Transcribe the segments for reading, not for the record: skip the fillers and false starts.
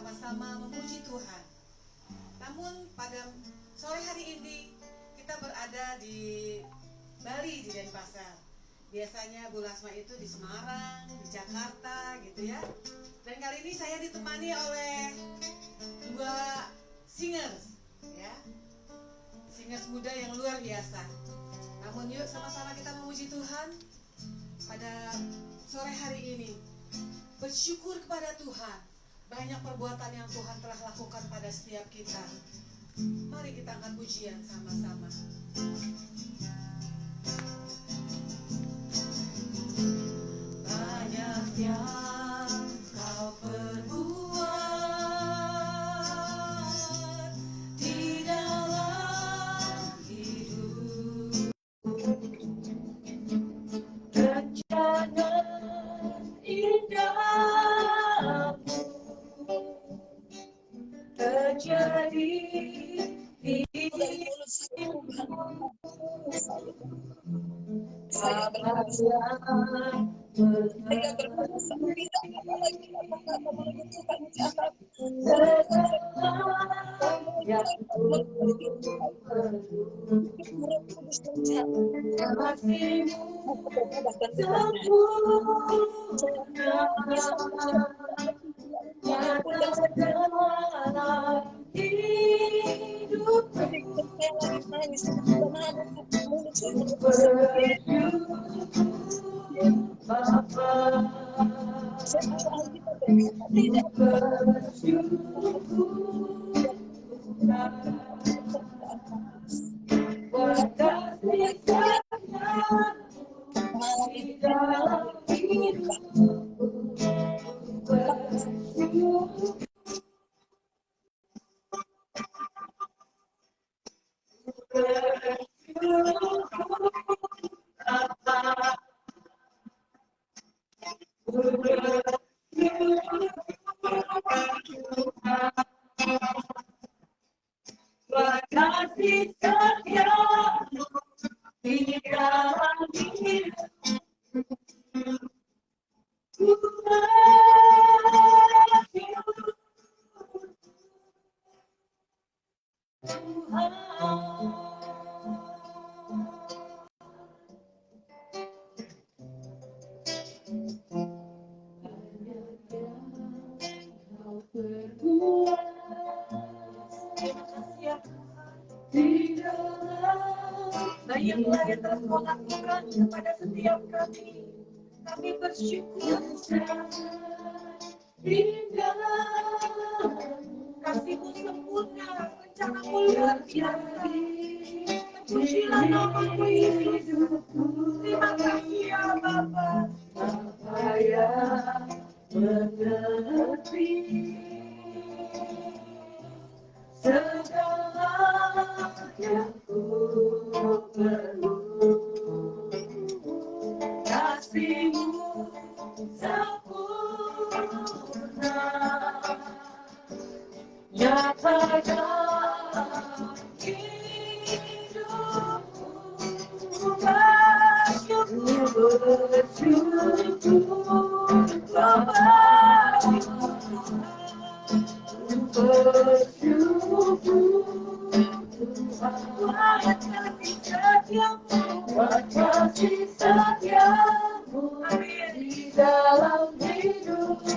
sama-sama memuji Tuhan. Namun pada sore hari ini kita berada di Bali, di Denpasar. Biasanya Bu Lasma itu di Semarang, di Jakarta gitu ya. Dan kali ini saya ditemani oleh dua singers ya. Singers muda yang luar biasa. Namun yuk sama-sama kita memuji Tuhan pada sore hari ini. Bersyukur kepada Tuhan. Banyak perbuatan yang Tuhan telah lakukan pada setiap kita. Mari kita angkat pujian sama-sama. Banyak yang kau perbuat di dalam hidup. Rencana indahmu terjadi di hidupmu. Apa kasih setiamu di dalam Baiklah yang telah kau lakukan kepada setiap kami. Kami bersyukur hingga kasih-Mu sempurna, rencana-Mu luar biasa. Pujilah nama-Mu Yesus. Terima kasih ya Bapa. Bapa yang mengerti segala yang ku perlu. Kasih-Mu sempurna nyata dalam hidupku. Bersyukur Bapa, buat kasih setiamu di dalam hidupku.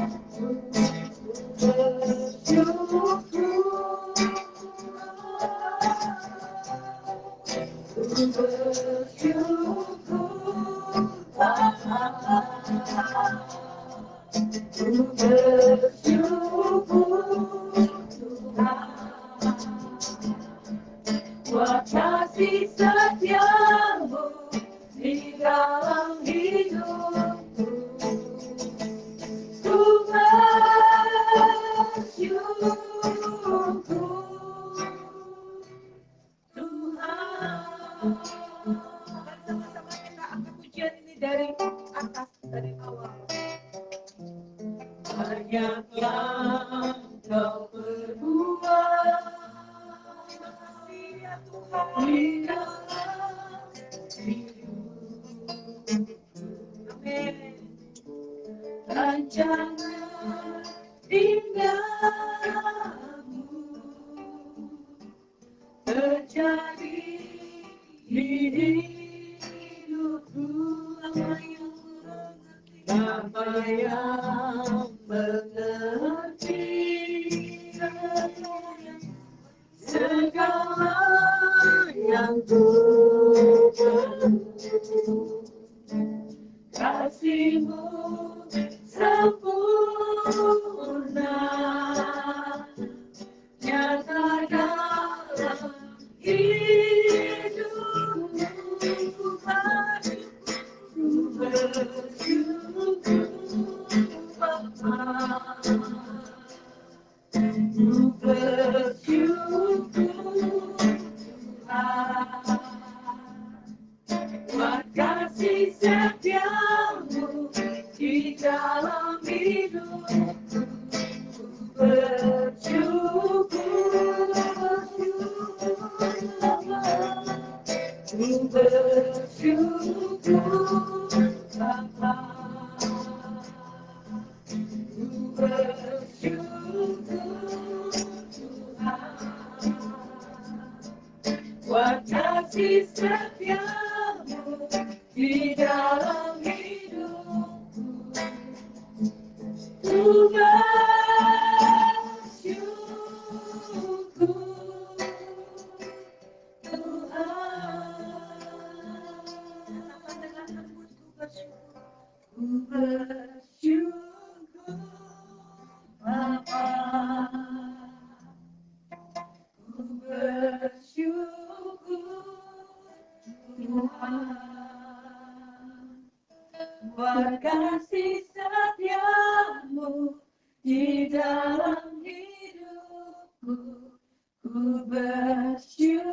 Buat kasih setiamu di dalam hidupku. Ku bersyukur Tuhan. Sama-sama kita angkat pujian ini dari atas, dari awal. Banyak yang kau perbuat. Terima kasih ya Tuhan. Di dalam hidup. Amin. Rancangan indah benar nyata dalam hidupku, bersyukur Bapa, ku bersyukur Tuhan, buat kasih setiamu di dalam hidupku, ku bersyukur Bapa, ku bersyukur Bapa, ku bersyukur Tuhan, buat kasih setiamu di dalam hidupku, ku bersyukur Tuhan, ku bersyukur Bapa, ku bersyukur Tuhan, buat kasih setiamu di dalam hidupku, ku bersyukur,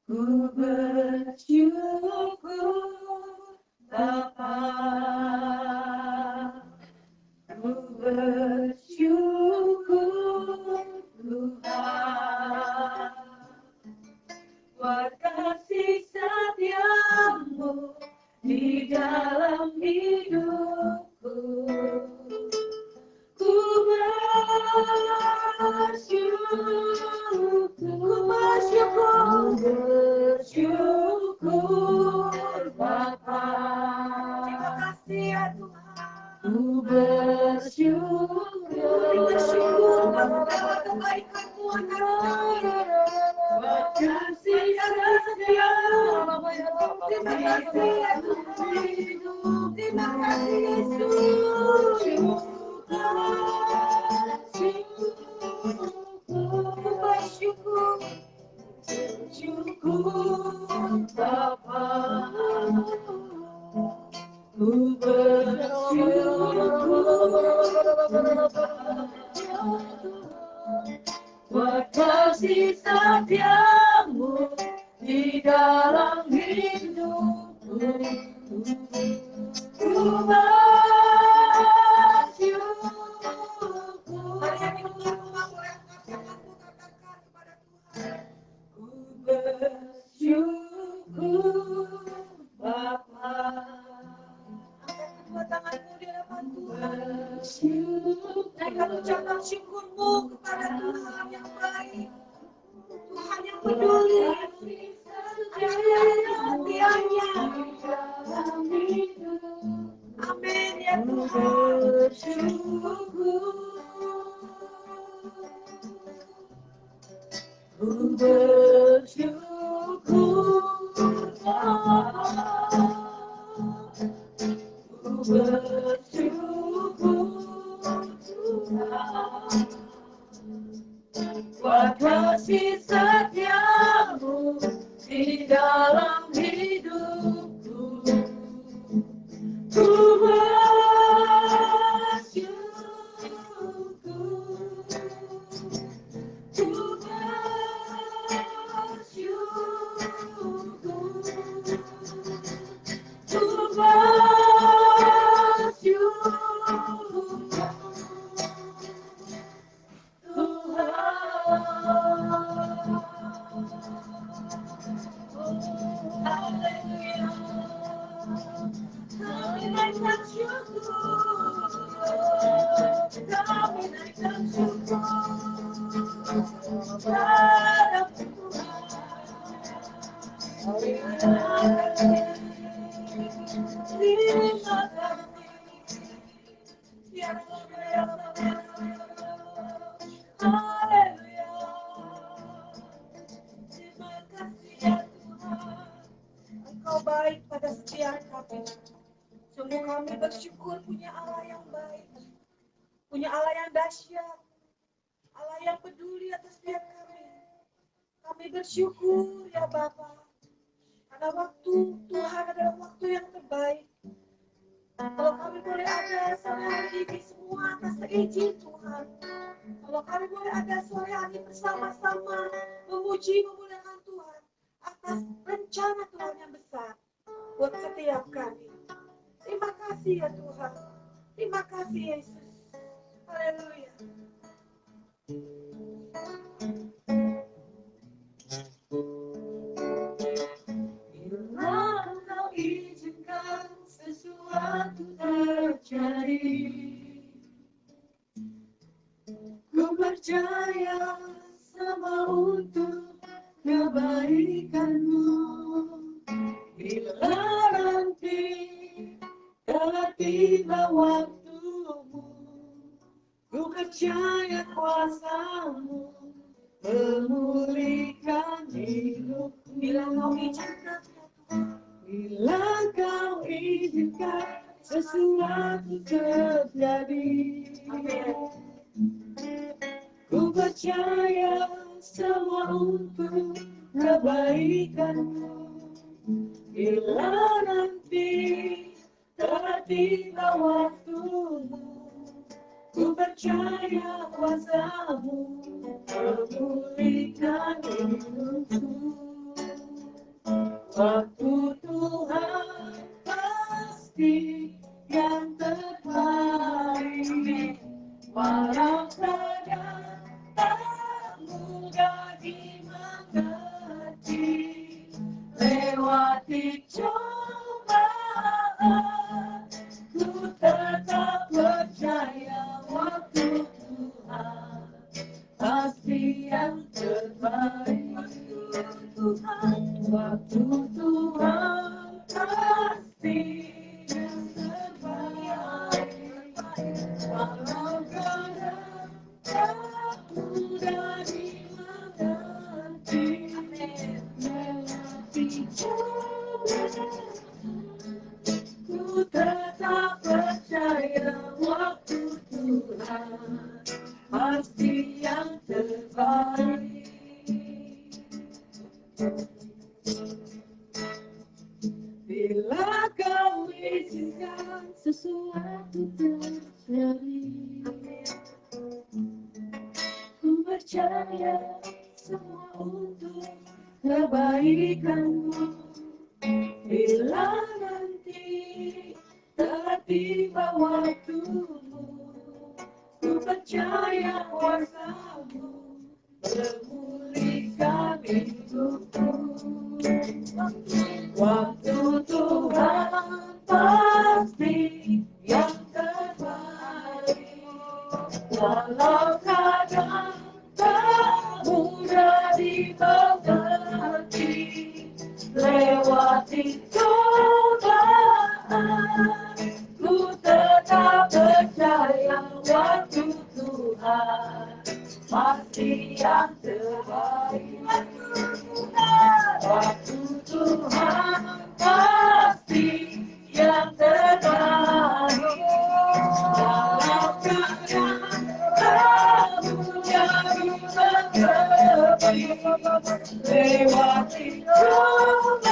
ku bersyukur Bapa, ku bersyukur Tuhan, buat kasih setiamu di dalam hidupku, ku bersyukur Bapa. Terima kasih ya Tuhan. Ku bersyukur atas kebaikan-Mu atas kami. Buat kasih setiamu. Terima kasih ya Tuhan. Terima kasih Yesus. Bersyukur Bapa, ku bersyukur buat kasih setiamu di dalam hidupku, ku bersyukur Bapa. Angkat kedua tanganmu di hadapan Tuhan. Naikkan ucapan syukurmu kepada Tuhan yang baik, Tuhan yang peduli, setianya. Amin ya Tuhan. Ku bersyukur Bapa, ku bersyukur Tuhan, buat kasih setiamu di dalam hidupku, ku bersyukur, ku Engkau baik pada setiap kami. Sungguh kami bersyukur punya Allah yang baik, punya Allah yang dahsyat, Allah yang peduli atas setiap kami. Kami bersyukur ya Bapa, karena waktu Tuhan adalah waktu yang terbaik. Kalau kami boleh ada sore hari ini semua atas izin Tuhan. Kalau kami boleh ada sore hari bersama-sama memuji memuliakan Tuhan atas rencana Tuhan yang besar buat setiap kami. Terima kasih ya Tuhan. Terima kasih Yesus. Haleluya. Bila Engkau izinkan sesuatu terjadi, ku percaya semua untuk kebaikanmu. Bila nanti telah tiba waktumu, ku percaya kuasamu memulihkan hidup. Bila Kau izinkan, bila Kau izinkan sesuatu terjadi, ku percaya semua untuk kebaikanmu. Bila nanti telah tiba waktumu, ku percaya kuasamu memulihkan hidupku. Waktu Tuhan pasti yang terbaik, walau kadang tak mudah dimengerti. Lewati cobaan, ku tetap percaya waktu Tuhan pasti yang terbaik. Waktu Tuhan pasti yang terbaik. Walau kadang tak mudah dimengerti. Lewati cobaan, ku tetap percaya waktu Tuhan pasti yang terbaik. Bila Kau izinkan sesuatu terjadi, ku percaya semua untuk kebaikanmu. Bila nanti telah tiba waktumu, ku percaya kuasamu memulihkan hidupku. Waktu Tuhan pasti yang terbaik, walau kadang tak mudah dimengerti. Lewati cobaan, ku tetap percaya waktu Tuhan pasti yang terbaik. Waktu Tuhan pasti yang terbaik. Walau kadang tak mudah dimengerti. Lewati cobaan,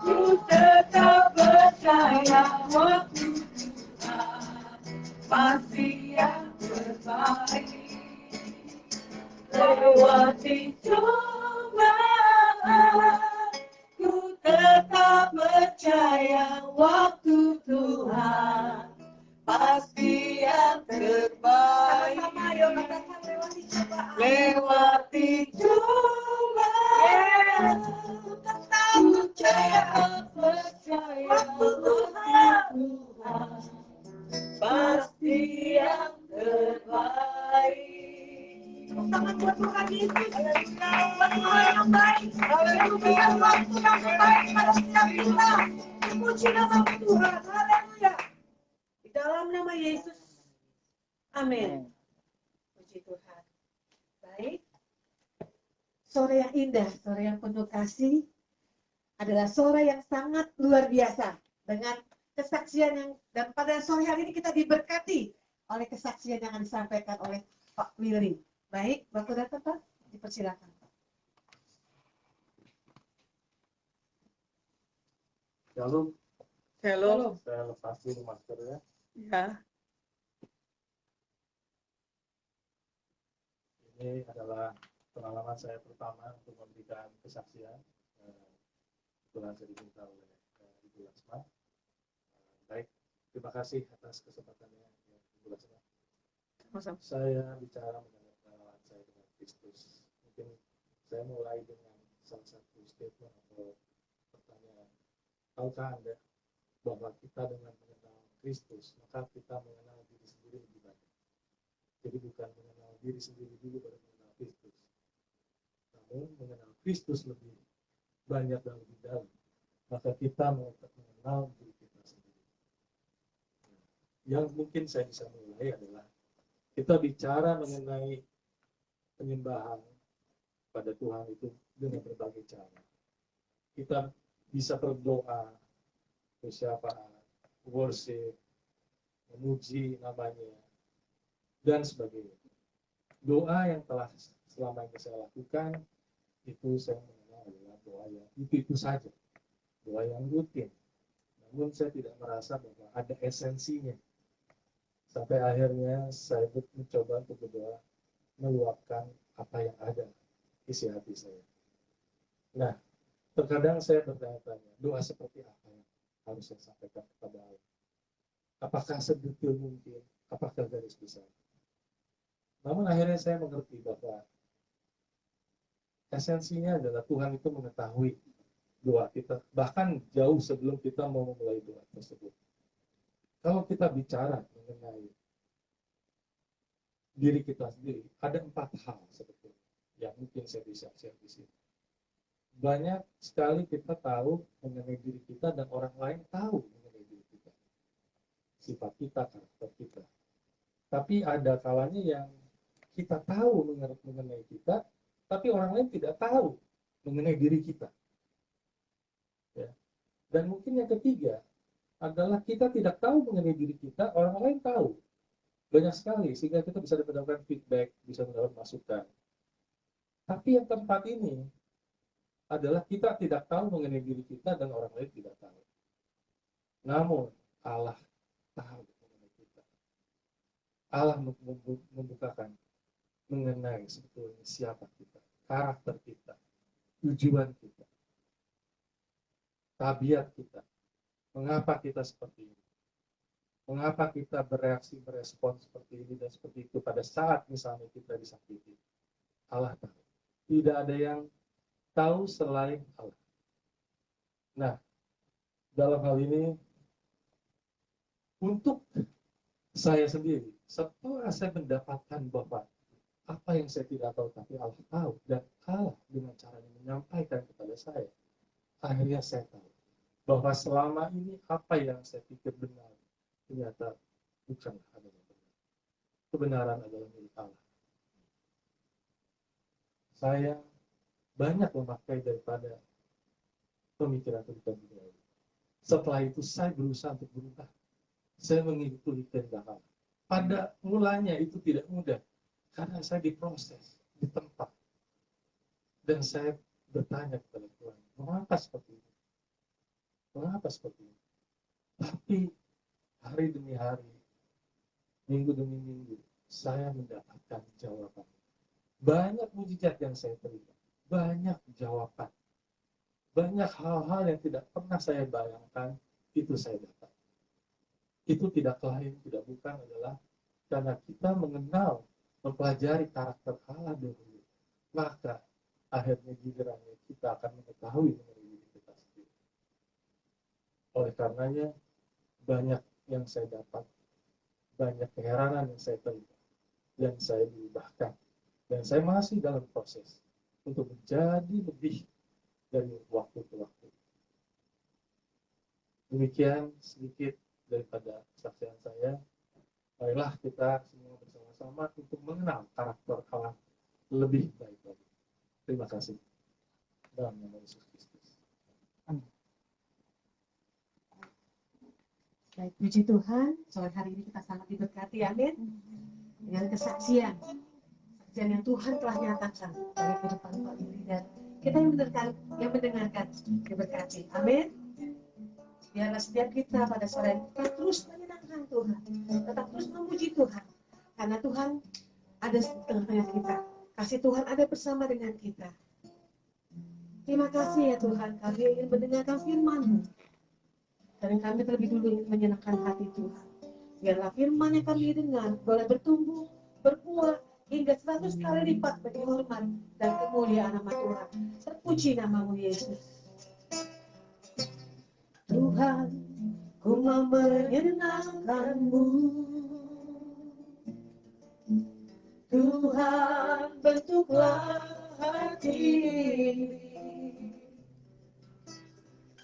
ku tetap percaya waktu Tuhan pasti yang terbaik. Lewati cobaan, ku tetap percaya waktu Tuhan pasti yang terbaik. Lewati cobaan, ku tetap percaya waktu Tuhan pasti yang terbaik. Tangan buat Tuhan Yesus, buat Tuhan yang baik. Haleluya, waktu yang terbaik pada setiap kita. Puji nama Tuhan, haleluya. Di dalam nama Yesus, amin. Puji Tuhan. Baik, sore yang indah, sore yang penuh kasih, adalah sore yang sangat luar biasa. dengan kesaksian yang, dan pada sore hari ini kita diberkati oleh kesaksian yang akan disampaikan oleh Pak Willy. Baik, Bapak Data Pak, dipersilakan. Lalu Halo. saya lepas dulu maskernya. Ya. Ini adalah pengalaman saya pertama untuk memberikan kesaksian. Kebetulan saya diminta oleh Ibu Lasma. Baik, terima kasih atas kesempatannya, Ibu Lasma. Saya bicara mengenai pengalaman saya dengan Kristus. Mungkin saya mulai dengan salah satu statement atau pertanyaan. Tahukah Anda bahwa kita dengan mengenal Kristus, maka kita mengenal diri sendiri lebih banyak. Jadi bukan mengenal diri sendiri dulu baru mengenal Kristus. Namun mengenal Kristus lebih banyak dan lebih dalam. Maka kita mengenal diri kita sendiri. Yang mungkin saya bisa mulai adalah kita bicara mengenai penyembahan pada Tuhan itu dengan berbagai cara. Kita bisa berdoa, persiapan, worship, memuji namanya, dan sebagainya. Doa yang telah selama ini saya lakukan, itu saya mengenal adalah doa yang itu saja. Doa yang rutin. Namun saya tidak merasa bahwa ada esensinya. Sampai akhirnya saya mencoba untuk berdoa, meluapkan apa yang ada isi hati saya. Nah, terkadang saya bertanya-tanya, doa seperti apa yang harus saya sampaikan kepada Allah? Apakah sedetil mungkin? Apakah garis besar? Namun akhirnya saya mengerti bahwa esensinya adalah Tuhan itu mengetahui doa kita, bahkan jauh sebelum kita mau memulai doa tersebut. Kalau kita bicara mengenai diri kita sendiri, ada 4 hal sebetulnya yang mungkin saya bisa share di sini. Banyak sekali kita tahu mengenai diri kita dan orang lain tahu mengenai diri kita. Sifat kita, karakter kita. Tapi ada kalanya yang kita tahu mengenai kita, tapi orang lain tidak tahu mengenai diri kita. Ya. Dan mungkin yang ketiga adalah kita tidak tahu mengenai diri kita, orang lain tahu. Banyak sekali, sehingga kita bisa mendapatkan feedback, bisa mendapatkan masukan. Tapi yang keempat ini adalah kita tidak tahu mengenai diri kita dan orang lain tidak tahu. Namun Allah tahu mengenai kita. Allah membukakan mengenai sebetulnya siapa kita, karakter kita, tujuan kita, tabiat kita, mengapa kita seperti ini, mengapa kita bereaksi, merespon seperti ini dan seperti itu pada saat misalnya kita disakiti. Allah tahu. Tidak ada yang tahu selain Allah. Nah, dalam hal ini untuk saya sendiri, setelah saya mendapatkan bahwa apa yang saya tidak tahu tapi Allah tahu, dan Allah dengan caranya menyampaikan kepada saya, akhirnya saya tahu bahwa selama ini apa yang saya pikir benar ternyata bukanlah adalah benar. Kebenaran adalah milik Allah. Saya banyak memakai daripada pemikiran-pemikiran dunia. Setelah itu saya berusaha untuk berubah. Saya mengikuti kehendak Allah. Pada mulanya itu tidak mudah, karena saya diproses, ditempa. Dan saya bertanya kepada Tuhan, mengapa seperti ini? Mengapa seperti ini? Tapi hari demi hari, minggu demi minggu, saya mendapatkan jawaban. Banyak mujizat yang saya terima, banyak jawaban, banyak hal-hal yang tidak pernah saya bayangkan, itu saya dapat. Itu tidak lain, tidak bukan adalah karena kita mengenal, mempelajari karakter Allah dahulu, maka akhirnya gilirannya kita akan mengetahui mengenai diri kita sendiri. Oleh karenanya, banyak yang saya dapat, banyak keheranan yang saya terima, dan saya diubahkan. Dan saya masih dalam proses untuk menjadi lebih dari waktu ke waktu. Demikian sedikit daripada kesaksian saya. Marilah kita semua bersama-sama untuk mengenal karakter Allah lebih baik lagi. Terima kasih. Dalam nama Yesus Kristus. Baik, puji Tuhan, sore hari ini kita sangat diberkati, amin. Dengan kesaksian yang Tuhan telah nyatakan bagi kehidupan Pak Yuli, dan kita yang mendengarkan diberkati, amin. Biarlah setiap kita pada sore ini tetap terus menyenangkan Tuhan, tetap terus memuji Tuhan, karena Tuhan ada di tengah-tengah kita, kasih Tuhan ada bersama dengan kita. Terima kasih ya Tuhan, kami ingin mendengarkan firman-Mu. Dan kami terlebih dulu ingin menyenangkan hati Tuhan. Biarlah firman yang kami dengar boleh bertumbuh, berbuah, hingga 100 kali lipat bagi hormat dan kemuliaan nama Tuhan. Terpuji nama-Mu Yesus. Tuhan, ku mau menyenangkan-Mu. Tuhan, bentuklah hati ini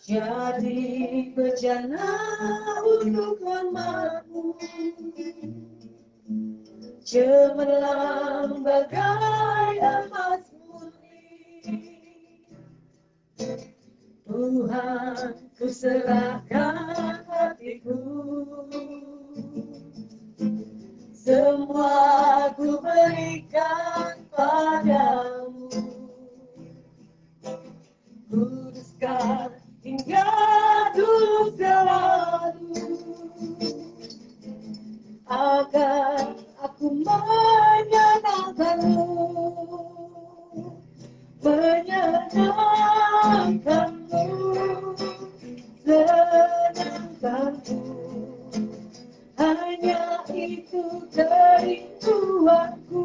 jadi bejana untuk hormat-Mu, cemerlang bagai emas murni. Tuhan, ku serahkan hatiku, semua ku berikan padamu. Kuduskan hingga dulu selalu, agar aku menyenangkan-Mu, menyenangkan-Mu, senangkan-Mu. Hanya itu kerinduanku,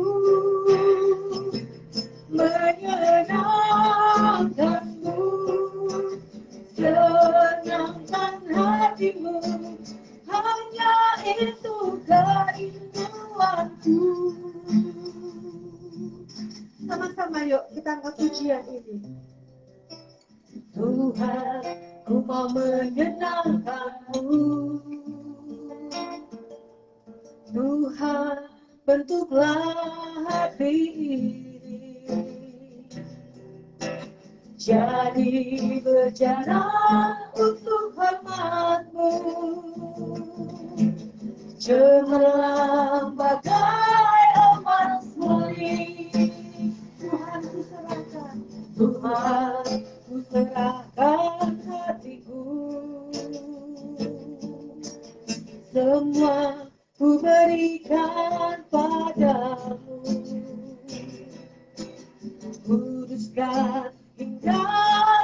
menyenangkan-Mu, senangkan hati-Mu. Hanya itu kerinduanku. Sama-sama yuk kita angkat pujian ini. Tuhan, ku mau menyenangkan-Mu. Tuhan, bentuklah hati ini jadi berjalan untuk hormat-Mu, cemerlang bagai emas murni. Tuhan, ku serahkan, Tuhan, ku serahkan hatiku, semua ku berikan padamu. Kuduskan hingga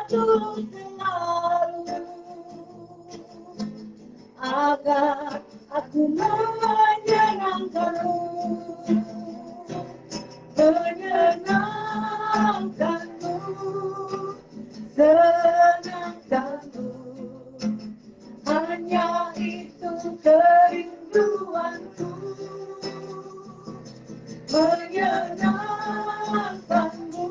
dulu selalu, agar aku menyenangkan-Mu, menyenangkan-Mu, senangkan-Mu. Hanya itu kerinduanku, menyenangkan-Mu,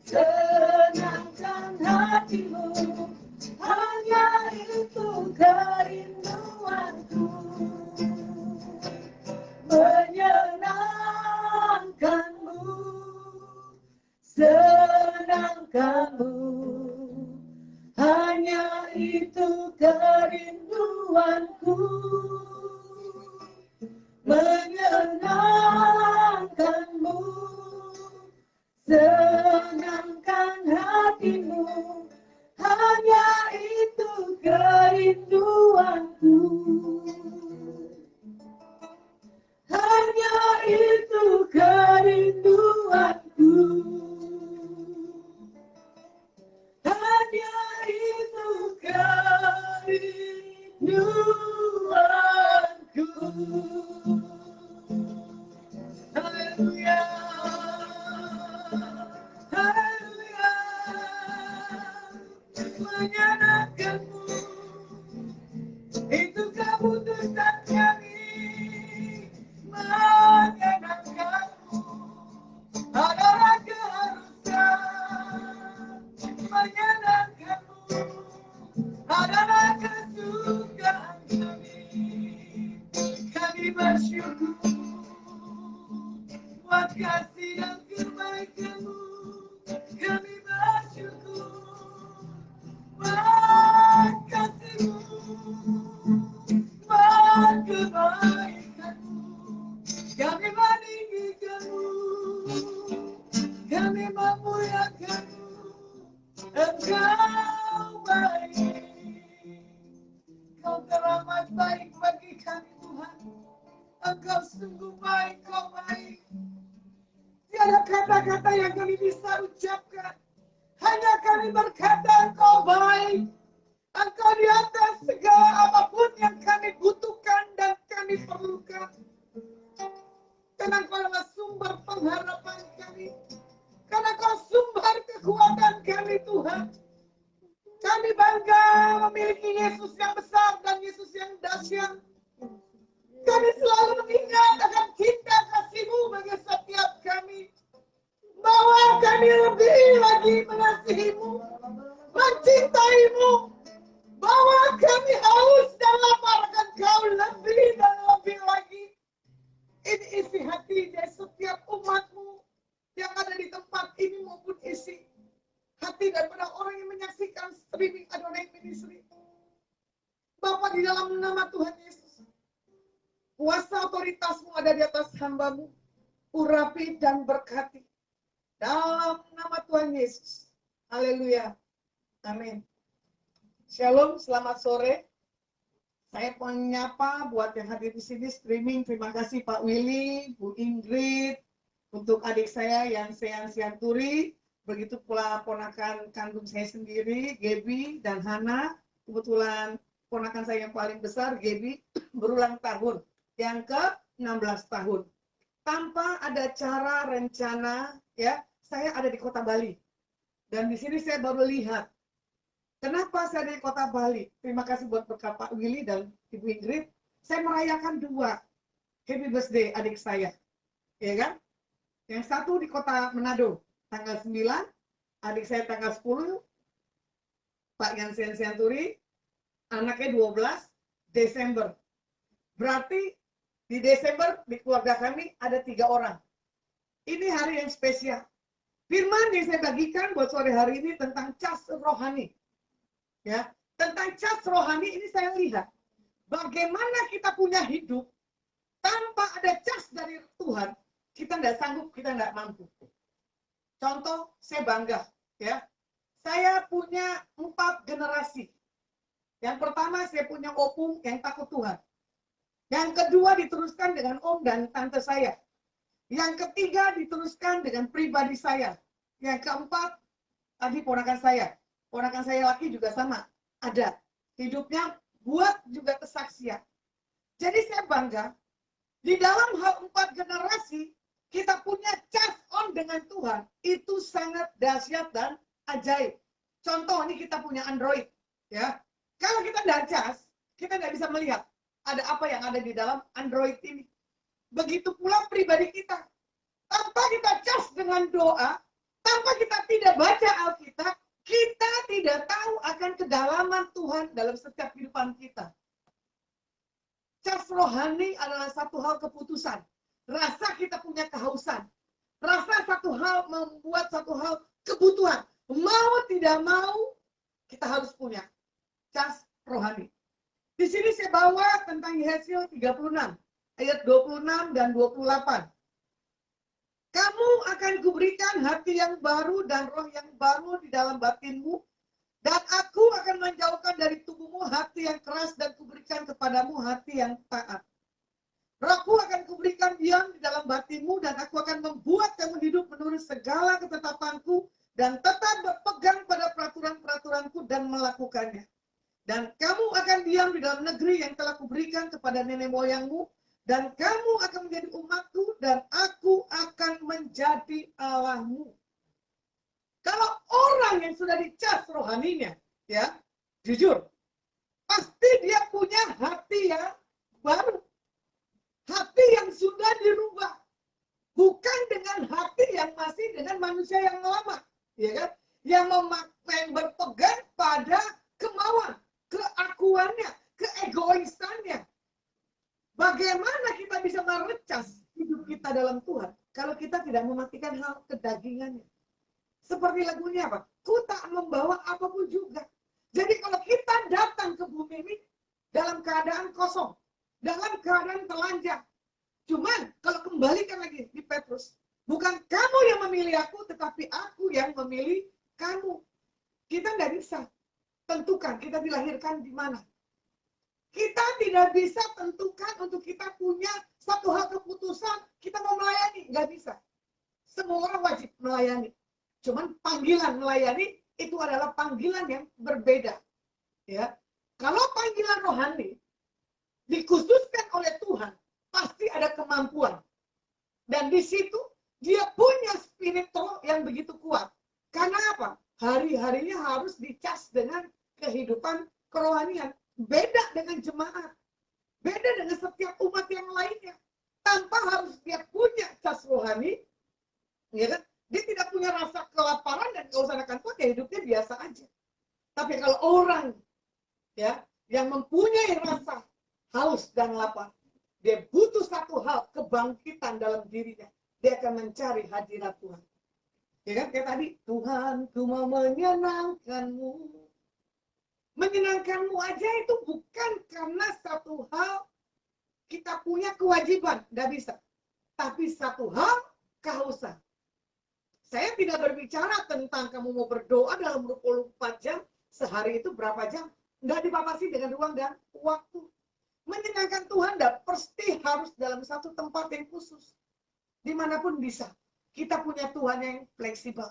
senangkan hati-Mu. Hanya itu kerinduanku, menyenangkan-Mu, senangkan-Mu. Hanya itu kerinduanku, menyenangkan-Mu, senangkan hati-Mu. Hanya itu kerinduanku, hanya itu kerinduanku, hanya itu kerinduanku. Haleluya, haleluya, menyenangkan-Mu, itu keputusan kami. Menyenangkan-Mu adalah keharusan, menyenangkan-Mu adalah kesukaan Engkau teramat baik bagi kami Tuhan. Engkau sungguh baik, Kau baik. Tiada kata-kata yang kami bisa ucapkan. Hanya kami berkata Engkau baik. Engkau di atas segala apapun yang kami butuhkan dan kami perlukan. Karena Engkau adalah sumber pengharapan kami. Karena Kau sumber kekuatan kami Tuhan. Kami bangga memiliki Yesus yang besar dan Yesus yang dahsyat. Kami selalu mengingat akan cinta kasih-Mu bagi setiap kami. Bahwa kami lebih lagi mengasihi-Mu, mencintai-Mu. Bahwa kami haus dan lapar akan Kau lebih dan lebih lagi. Ini isi hati dari setiap umat-Mu yang ada di tempat ini maupun isi hati daripada orang yang menyaksikan streaming Adonai Ministry. Bapa, di dalam nama Tuhan Yesus, kuasa otoritas-Mu ada di atas hamba-Mu. Urapi dan berkati. Dalam nama Tuhan Yesus. Haleluya. Amin. Shalom, selamat sore. Saya menyapa buat yang hadir di sini streaming. Terima kasih Pak Willy, Bu Ingrid, untuk adik saya yang Sean Sianturi. Begitu pula ponakan kandung saya sendiri, Gaby dan Hana. Kebetulan ponakan saya yang paling besar, Gaby, berulang tahun. Yang ke-16 tahun. Tanpa ada cara, rencana, ya, saya ada di kota Bali. Dan di sini saya baru lihat. Kenapa saya ada di kota Bali? Terima kasih buat berkat Pak Willy dan Ibu Ingrid. Saya merayakan 2 happy birthday adik saya. Ya kan? Yang satu di kota Manado. Tanggal 9, adik saya tanggal 10, Pak Yansen Sianturi, anaknya 12 Desember. Berarti di Desember di keluarga kami ada 3 orang. Ini hari yang spesial. Firman yang saya bagikan buat sore hari ini tentang cas rohani. Ya, tentang cas rohani ini saya lihat bagaimana kita punya hidup tanpa ada cas dari Tuhan, kita nggak sanggup, kita nggak mampu. Contoh, saya bangga, ya. Saya punya 4 generasi. Yang pertama, saya punya opung yang takut Tuhan. Yang kedua, diteruskan dengan om dan tante saya. Yang ketiga, diteruskan dengan pribadi saya. Yang keempat, tadi ponakan saya. Ponakan saya laki juga sama. Ada. Hidupnya buat juga kesaksian. Jadi saya bangga, di dalam hal 4 generasi, kita punya cas on dengan Tuhan, itu sangat dahsyat dan ajaib. Contoh, ini kita punya Android, ya. Kalau kita tidak cas, kita tidak bisa melihat ada apa yang ada di dalam Android ini. Begitu pula pribadi kita. Tanpa kita cas dengan doa, tanpa kita tidak baca Alkitab, kita tidak tahu akan kedalaman Tuhan dalam setiap kehidupan kita. Cas rohani adalah satu hal keputusan. Rasa kita punya kehausan. Rasa satu hal membuat satu hal kebutuhan. Mau tidak mau, kita harus punya cas rohani. Di sini saya bawa tentang Yesaya 36, ayat 26 dan 28. Kamu akan kuberikan hati yang baru dan roh yang baru di dalam batinmu. Dan aku akan menjauhkan dari tubuhmu hati yang keras dan kuberikan kepadamu hati yang taat. Rohku akan kuberikan diam di dalam batinmu dan aku akan membuat kamu hidup menurut segala ketetapanku dan tetap berpegang pada peraturan-peraturanku dan melakukannya. Dan kamu akan diam di dalam negeri yang telah kuberikan kepada nenek moyangmu dan kamu akan menjadi umatku dan aku akan menjadi Allahmu. Kalau orang yang sudah dicas rohaninya, ya, jujur, pasti dia punya hati yang baru. Hati yang sudah dirubah. Bukan dengan hati yang masih dengan manusia yang lama. Ya kan? Yang berpegang pada kemauan, keakuannya, keegoisannya. Bagaimana kita bisa merecas hidup kita dalam Tuhan kalau kita tidak mematikan hal kedagingannya? Seperti lagunya apa? Ku tak membawa apapun juga. Jadi kalau kita datang ke bumi ini dalam keadaan kosong, dalam keadaan telanjang. Cuman kalau kembalikan lagi di Petrus, bukan kamu yang memilih aku, tetapi aku yang memilih kamu. Kita nggak bisa tentukan kita dilahirkan di mana. tidak bisa tentukan untuk kita punya satu hal keputusan, kita mau melayani. Nggak bisa. Semua orang wajib melayani. Cuman panggilan melayani itu adalah panggilan yang berbeda. Ya, kalau panggilan rohani dikhususkan oleh Tuhan, pasti ada kemampuan. Dan di situ dia punya spirit roh yang begitu kuat. Karena apa? Hari-harinya harus dicas dengan kehidupan kerohanian. Beda dengan jemaat. Beda dengan setiap umat yang lainnya. Tanpa harus dia punya cas rohani, ya kan? Dia tidak punya rasa kelaparan dan kehausan akan Tuhan, ya hidupnya biasa aja. Tapi kalau orang ya yang mempunyai rasa haus dan lapar, dia butuh satu hal, kebangkitan dalam dirinya. Dia akan mencari hadirat Tuhan. Ya kan, kayak tadi, Tuhan, ku mau menyenangkanmu. Menyenangkanmu aja itu bukan karena satu hal kita punya kewajiban, nggak bisa. Tapi satu hal, kehausan. Saya tidak berbicara tentang kamu mau berdoa dalam 24 jam, sehari itu berapa jam. Nggak dibatasi dengan ruang dan waktu. Menyenangkan Tuhan tidak pasti harus dalam satu tempat yang khusus. Dimanapun bisa. Kita punya Tuhan yang fleksibel.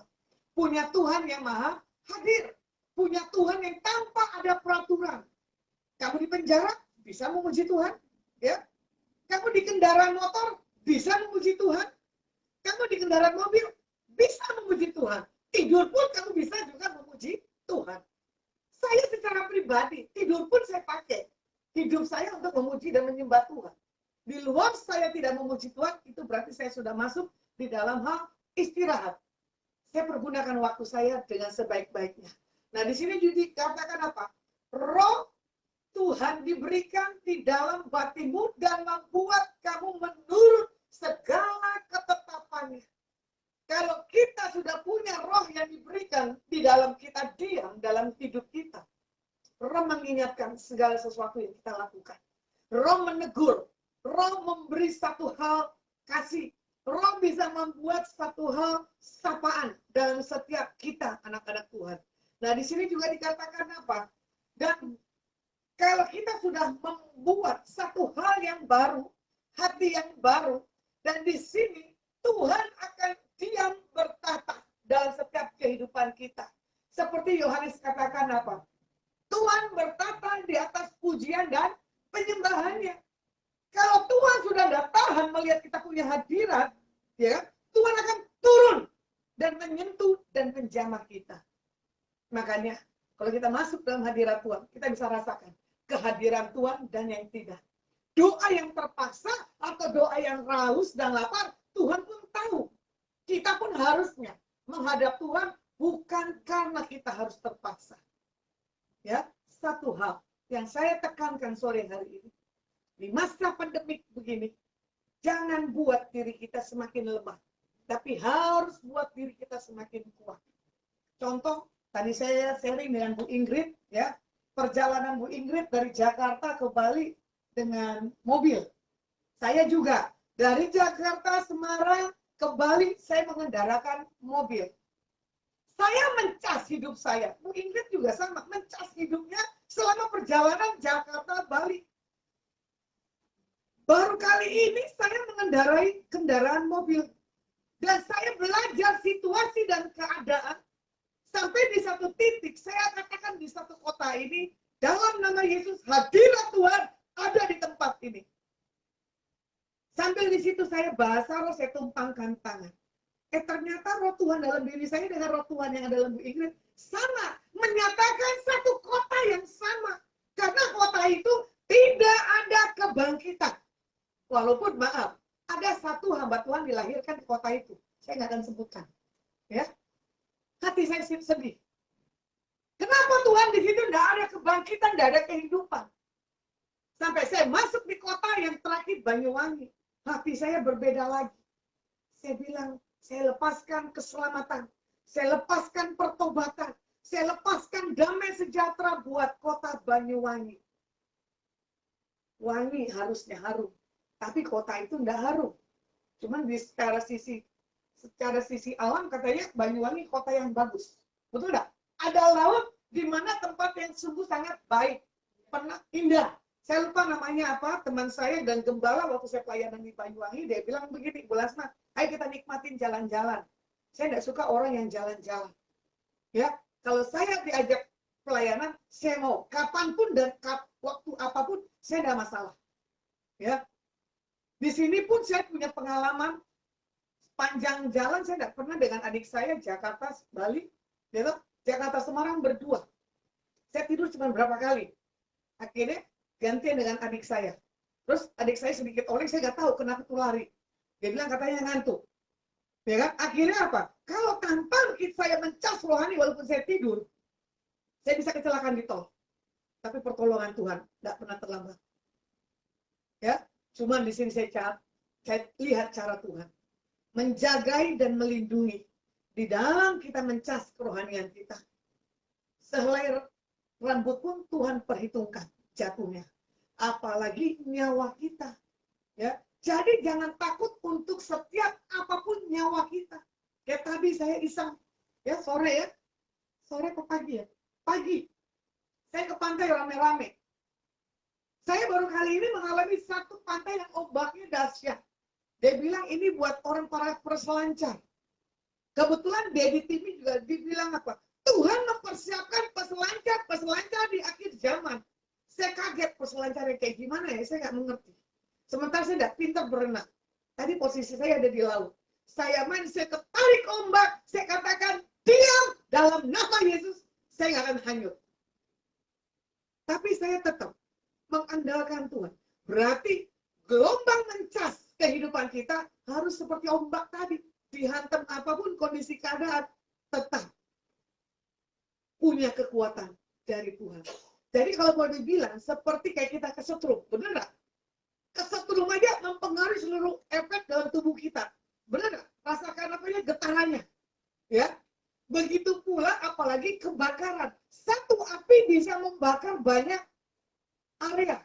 Punya Tuhan yang maha hadir. Punya Tuhan yang tanpa ada peraturan. Kamu di penjara, bisa memuji Tuhan. Ya. Kamu di kendaraan motor, bisa memuji Tuhan. Kamu di kendaraan mobil, bisa memuji Tuhan. Tidur pun kamu bisa juga memuji Tuhan. Saya secara pribadi, tidur pun saya pakai. Hidup saya untuk memuji dan menyembah Tuhan. Di luar saya tidak memuji Tuhan, itu berarti saya sudah masuk di dalam hal istirahat. Saya pergunakan waktu saya dengan sebaik-baiknya. Nah, di sini juga dikatakan apa? Roh Tuhan diberikan di dalam batinmu dan membuat kamu menurut segala ketetapannya. Kalau kita sudah punya roh yang diberikan di dalam kita diam, dalam hidup kita, roh mengingatkan segala sesuatu yang kita lakukan. Roh menegur, roh memberi satu hal kasih. Roh bisa membuat satu hal sapaan dalam setiap kita, anak-anak Tuhan. Nah, di sini juga dikatakan apa? Dan kalau kita sudah membuat satu hal yang baru, hati yang baru, dan di sini Tuhan akan diam bertata dalam setiap kehidupan kita. Seperti Yohanes katakan apa? Tuhan bertata di atas pujian dan penyembahannya. Kalau Tuhan sudah tidak tahan melihat kita punya hadirat, ya, Tuhan akan turun dan menyentuh dan menjamah kita. Makanya, kalau kita masuk dalam hadirat Tuhan, kita bisa rasakan kehadiran Tuhan dan yang tidak. Doa yang terpaksa atau doa yang raus dan lapar, Tuhan pun tahu. Kita pun harusnya menghadap Tuhan bukan karena kita harus terpaksa. Ya, satu hal yang saya tekankan sore hari ini. Di masa pandemik begini, jangan buat diri kita semakin lemah. Tapi harus buat diri kita semakin kuat. Contoh, tadi saya sharing dengan Bu Ingrid, ya, perjalanan Bu Ingrid dari Jakarta ke Bali dengan mobil. Saya juga dari Jakarta, Semarang ke Bali, saya mengendarakan mobil. Saya mencas hidup saya. Bu Ingrid juga sama, mencas hidupnya selama perjalanan Jakarta-Bali. Baru kali ini saya mengendarai kendaraan mobil. Dan saya belajar situasi dan keadaan. Sampai di satu titik, saya katakan di satu kota ini, dalam nama Yesus, hadirat Tuhan ada di tempat ini. Sambil di situ saya bahasa roh, saya tumpangkan tangan. Ternyata roh Tuhan dalam diri saya dengan roh Tuhan yang ada dalam Bu Ingrid sama, menyatakan satu kota yang sama. Karena kota itu tidak ada kebangkitan. Walaupun maaf, ada satu hamba Tuhan dilahirkan di kota itu. Saya nggak akan sebutkan. Ya, hati saya sedih. Kenapa Tuhan di situ tidak ada kebangkitan, tidak ada kehidupan? Sampai saya masuk di kota yang terakhir, Banyuwangi. Hati saya berbeda lagi. Saya bilang, saya lepaskan keselamatan. Saya lepaskan pertobatan. Saya lepaskan damai sejahtera buat kota Banyuwangi. Wangi harusnya harum. Tapi kota itu tidak harum. Cuman secara sisi alam katanya Banyuwangi kota yang bagus. Betul tidak? Ada laut di mana tempat yang sungguh sangat baik. Pernah indah. Saya lupa namanya apa, teman saya dan gembala waktu saya pelayanan di Banyuwangi, dia bilang begini, Bu Lasma, ayo kita nikmatin jalan-jalan. Saya tidak suka orang yang jalan-jalan. Ya, kalau saya diajak pelayanan, saya mau kapanpun dan waktu apapun, saya tidak masalah. Ya, di sini pun saya punya pengalaman panjang jalan. Saya tidak pernah dengan adik saya Jakarta Bali, ya, Jakarta Semarang berdua. Saya tidur cuma berapa kali. Akhirnya gantian dengan adik saya. Terus adik saya sedikit oleng, saya nggak tahu kenapa tuh lari. Dia bilang katanya ngantuk. Ya kan? Akhirnya apa? Kalau tanpa saya mencas rohani walaupun saya tidur, saya bisa kecelakaan di tol. Tapi pertolongan Tuhan tidak pernah terlambat. Ya, cuman di sini saya lihat cara Tuhan menjagai dan melindungi di dalam kita mencas kerohanian kita. Sehelai rambut pun Tuhan perhitungkan jatuhnya. Apalagi nyawa kita. Ya, jadi jangan takut untuk setiap apapun nyawa kita. Kayak tadi saya iseng, ya sore ya, sore ke pagi ya, pagi. Saya ke pantai rame-rame. Saya baru kali ini mengalami satu pantai yang ombaknya dahsyat. Dia bilang ini buat orang para peselancar. Kebetulan Daddy Timmy juga dibilang apa? Tuhan mempersiapkan peselancar di akhir zaman. Saya kaget peselancarnya kayak gimana ya, saya nggak mengerti. Sementara saya tidak pintar berenang. Tadi posisi saya ada di laut. Saya main, saya ketarik ombak, saya katakan, diam dalam nama Yesus, saya nggak akan hanyut. Tapi saya tetap mengandalkan Tuhan. Berarti gelombang mencas kehidupan kita harus seperti ombak tadi. Dihantam apapun kondisi keadaan, tetap punya kekuatan dari Tuhan. Jadi kalau mau dibilang, seperti kayak kita kesetrum, benar nggak? Kesetrum aja mempengaruhi seluruh efek dalam tubuh kita. Benar nggak? Rasakan apanya? Getarannya. Ya. Begitu pula apalagi kebakaran. Satu api bisa membakar banyak area.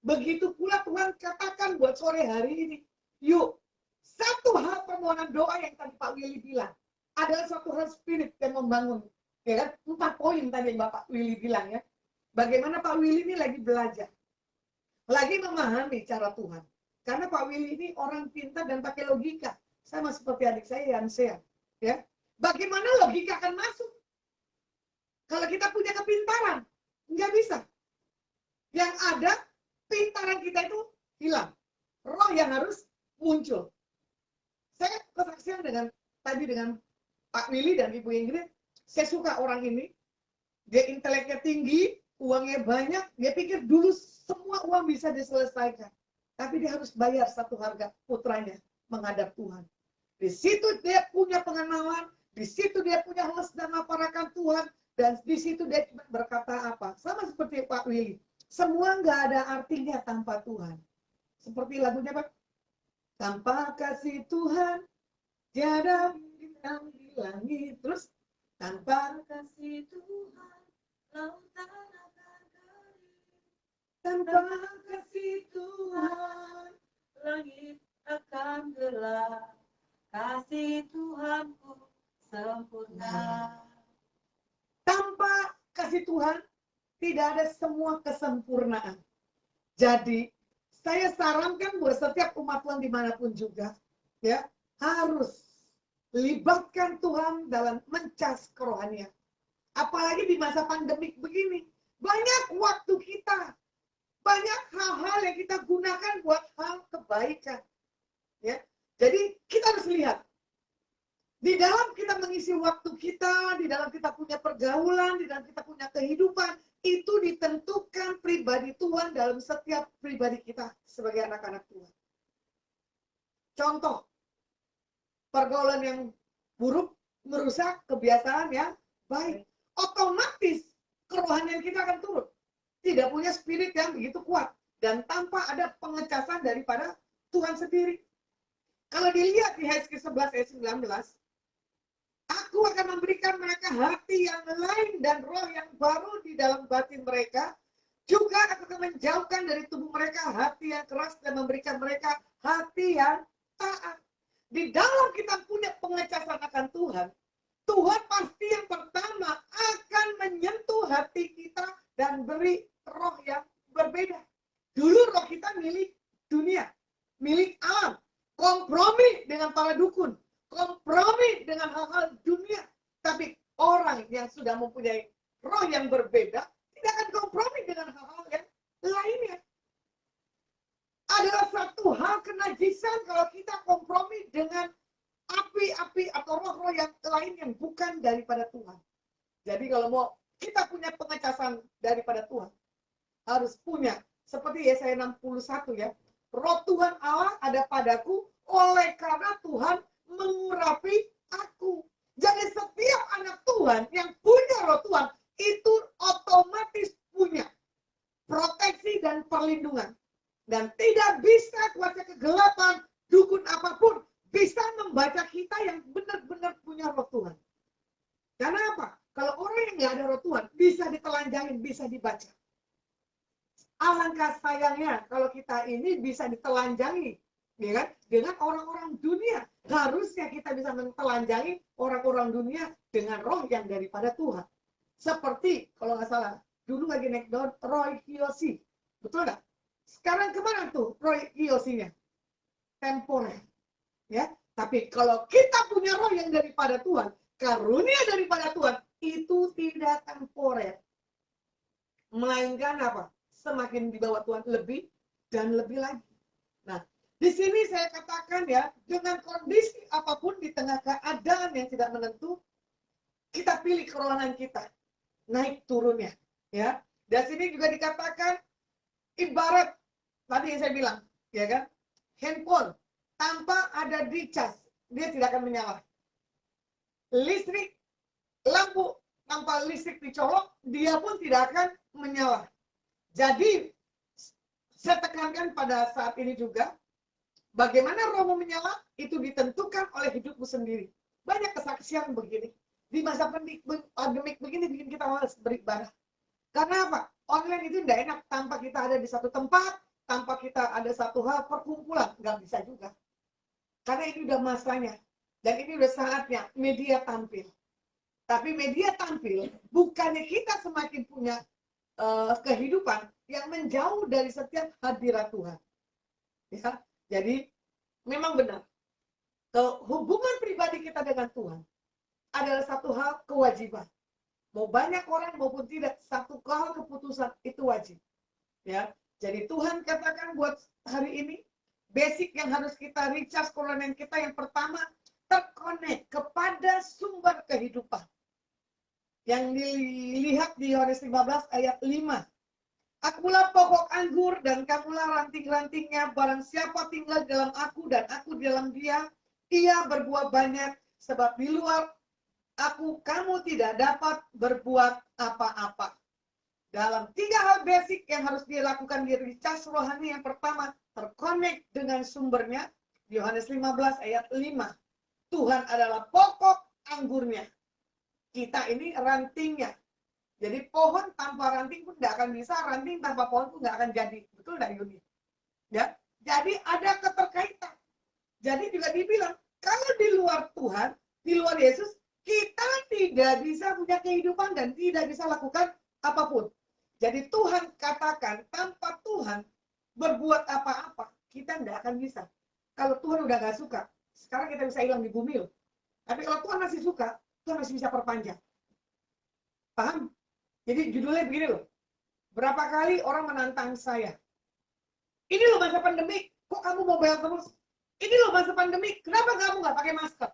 Begitu pula Tuhan katakan buat sore hari ini. Yuk, satu hal permohonan doa yang tadi Pak Willy bilang. Adalah satu hal spirit yang membangun. Ya kan? 4 poin tadi yang Bapak Willy bilang ya. Bagaimana Pak Willy ini lagi belajar. Lagi memahami cara Tuhan. Karena Pak Willy ini orang pintar dan pakai logika. Sama seperti adik saya Yansean. Ya. Bagaimana logika akan masuk? Kalau kita punya kepintaran, nggak bisa. Yang ada, pintaran kita itu hilang. Roh yang harus muncul. Saya kesaksian tadi dengan Pak Willy dan Ibu Ingrid. Saya suka orang ini. Dia inteleknya tinggi, uangnya banyak. Dia pikir dulu semua uang bisa diselesaikan. Tapi dia harus bayar satu harga putranya menghadap Tuhan. Di situ dia punya pengenalan, di situ dia punya halas dan laparakan Tuhan, dan di situ dia berkata apa? Sama seperti Pak Willy. Semua nggak ada artinya tanpa Tuhan. Seperti lagunya Pak. Tanpa kasih Tuhan, tiada bintang di langit. Terus, tanpa kasih Tuhan, lautan akan kering. Tanpa kasih Tuhan, Langit akan gelap. Kasih Tuhanku sempurna. tanpa kasih Tuhan, tidak ada semua kesempurnaan. Jadi, saya sarankan buat setiap umat Tuhan dimanapun juga, ya harus libatkan Tuhan dalam mencas kerohanian. Apalagi di masa pandemik begini, banyak waktu kita, banyak hal-hal yang kita gunakan buat hal kebaikan. Ya, jadi kita harus lihat. Di dalam kita mengisi waktu kita, di dalam kita punya pergaulan, di dalam kita punya kehidupan, itu ditentukan pribadi Tuhan dalam setiap pribadi kita sebagai anak-anak Tuhan. Contoh, pergaulan yang buruk merusak kebiasaan yang baik. Otomatis kerohanian kita akan turun. Tidak punya spirit yang begitu kuat. Dan tanpa ada pengecasan daripada Tuhan sendiri. Kalau dilihat di Hezkiel 11 ayat 19, aku akan memberikan mereka hati yang lain dan roh yang baru di dalam batin mereka. Juga aku akan menjauhkan dari tubuh mereka hati yang keras dan memberikan mereka hati yang taat. Di dalam kita punya pengecasan akan Tuhan, Tuhan pasti yang pertama akan menyentuh hati kita dan beri roh yang berbeda. Dulu roh kita milik dunia, milik alam, kompromi dengan para dukun, kompromi dengan hal-hal dunia. Tapi orang yang sudah mempunyai roh yang berbeda tidak akan kompromi dengan hal-hal yang lainnya. Adalah satu hal kenajisan kalau kita kompromi dengan api-api atau roh-roh yang lain yang bukan daripada Tuhan. Jadi kalau mau kita punya pengecasan daripada Tuhan, harus punya seperti Yesaya 61 ya. Roh Tuhan Allah ada padaku oleh karena Tuhan mengurapi aku. Jadi setiap anak Tuhan yang punya roh Tuhan itu otomatis punya proteksi dan perlindungan. Dan tidak bisa kuasa kegelapan, dukun apapun bisa membaca kita yang benar-benar punya roh Tuhan. Karena apa? Kalau orang yang nggak ada roh Tuhan bisa ditelanjangin, bisa dibaca. Alangkah sayangnya kalau kita ini bisa ditelanjangi, ya kan? Dengan orang-orang dunia. Harusnya kita bisa mentelanjangi orang-orang dunia dengan roh yang daripada Tuhan. Seperti kalau nggak salah, dulu lagi naik daun Roy Kiyoshi, betul nggak? Sekarang kemana tuh Roy Kiyoshinya? Temporer, ya. Tapi kalau kita punya roh yang daripada Tuhan, karunia daripada Tuhan, itu tidak temporer. Melainkan apa? Semakin di bawah Tuhan lebih dan lebih lagi. Nah, di sini saya katakan ya, dengan kondisi apapun di tengah keadaan yang tidak menentu, kita pilih kerohanan kita, naik turunnya, ya. Dan sini juga dikatakan ibarat tadi yang saya bilang, ya kan? Handphone tanpa ada dicas, dia tidak akan menyala. Listrik, lampu tanpa listrik dicolok, dia pun tidak akan menyala. Jadi, saya tekankan pada saat ini juga, bagaimana rohmu menyala, itu ditentukan oleh hidupmu sendiri. Banyak kesaksian begini. Di masa pandemik begini, bikin kita malas beribadah. Karena apa? Online itu tidak enak tanpa kita ada di satu tempat, tanpa kita ada satu hal perkumpulan. Nggak bisa juga. Karena ini udah masanya. Dan ini udah saatnya media tampil. Tapi media tampil, bukannya kita semakin punya kehidupan yang menjauh dari setiap hadirat Tuhan. Ya, jadi memang benar. Hubungan pribadi kita dengan Tuhan adalah satu hal kewajiban. Mau banyak orang maupun tidak, satu hal keputusan itu wajib. Ya, jadi Tuhan katakan buat hari ini, basic yang harus kita recharge koneksi kita yang pertama, terkonek kepada sumber kehidupan. Yang dilihat di Yohanes 15 ayat 5. Akulah pokok anggur dan kamulah ranting-rantingnya, barang siapa tinggal dalam aku dan aku di dalam dia, ia berbuah banyak, sebab di luar aku kamu tidak dapat berbuat apa-apa. Dalam 3 hal basic yang harus dilakukan di recharge rohani, yang pertama, terkonek dengan sumbernya, Yohanes 15 ayat 5. Tuhan adalah pokok anggurnya. Kita ini rantingnya. Jadi pohon tanpa ranting pun tidak akan bisa, ranting tanpa pohon pun nggak akan jadi. Betul nggak Yuni? Ya, jadi ada keterkaitan. Jadi juga dibilang, kalau di luar Tuhan, di luar Yesus, kita tidak bisa punya kehidupan dan tidak bisa lakukan apapun. Jadi Tuhan katakan, tanpa Tuhan berbuat apa-apa, kita tidak akan bisa. Kalau Tuhan udah nggak suka, sekarang kita bisa hilang di bumi loh. Tapi kalau Tuhan masih suka, Tuhan masih bisa perpanjang. Paham? Jadi judulnya begini loh. Berapa kali orang menantang saya. Ini loh masa pandemi, kok kamu mau bayar terus? Ini loh masa pandemi, kenapa kamu nggak pakai masker?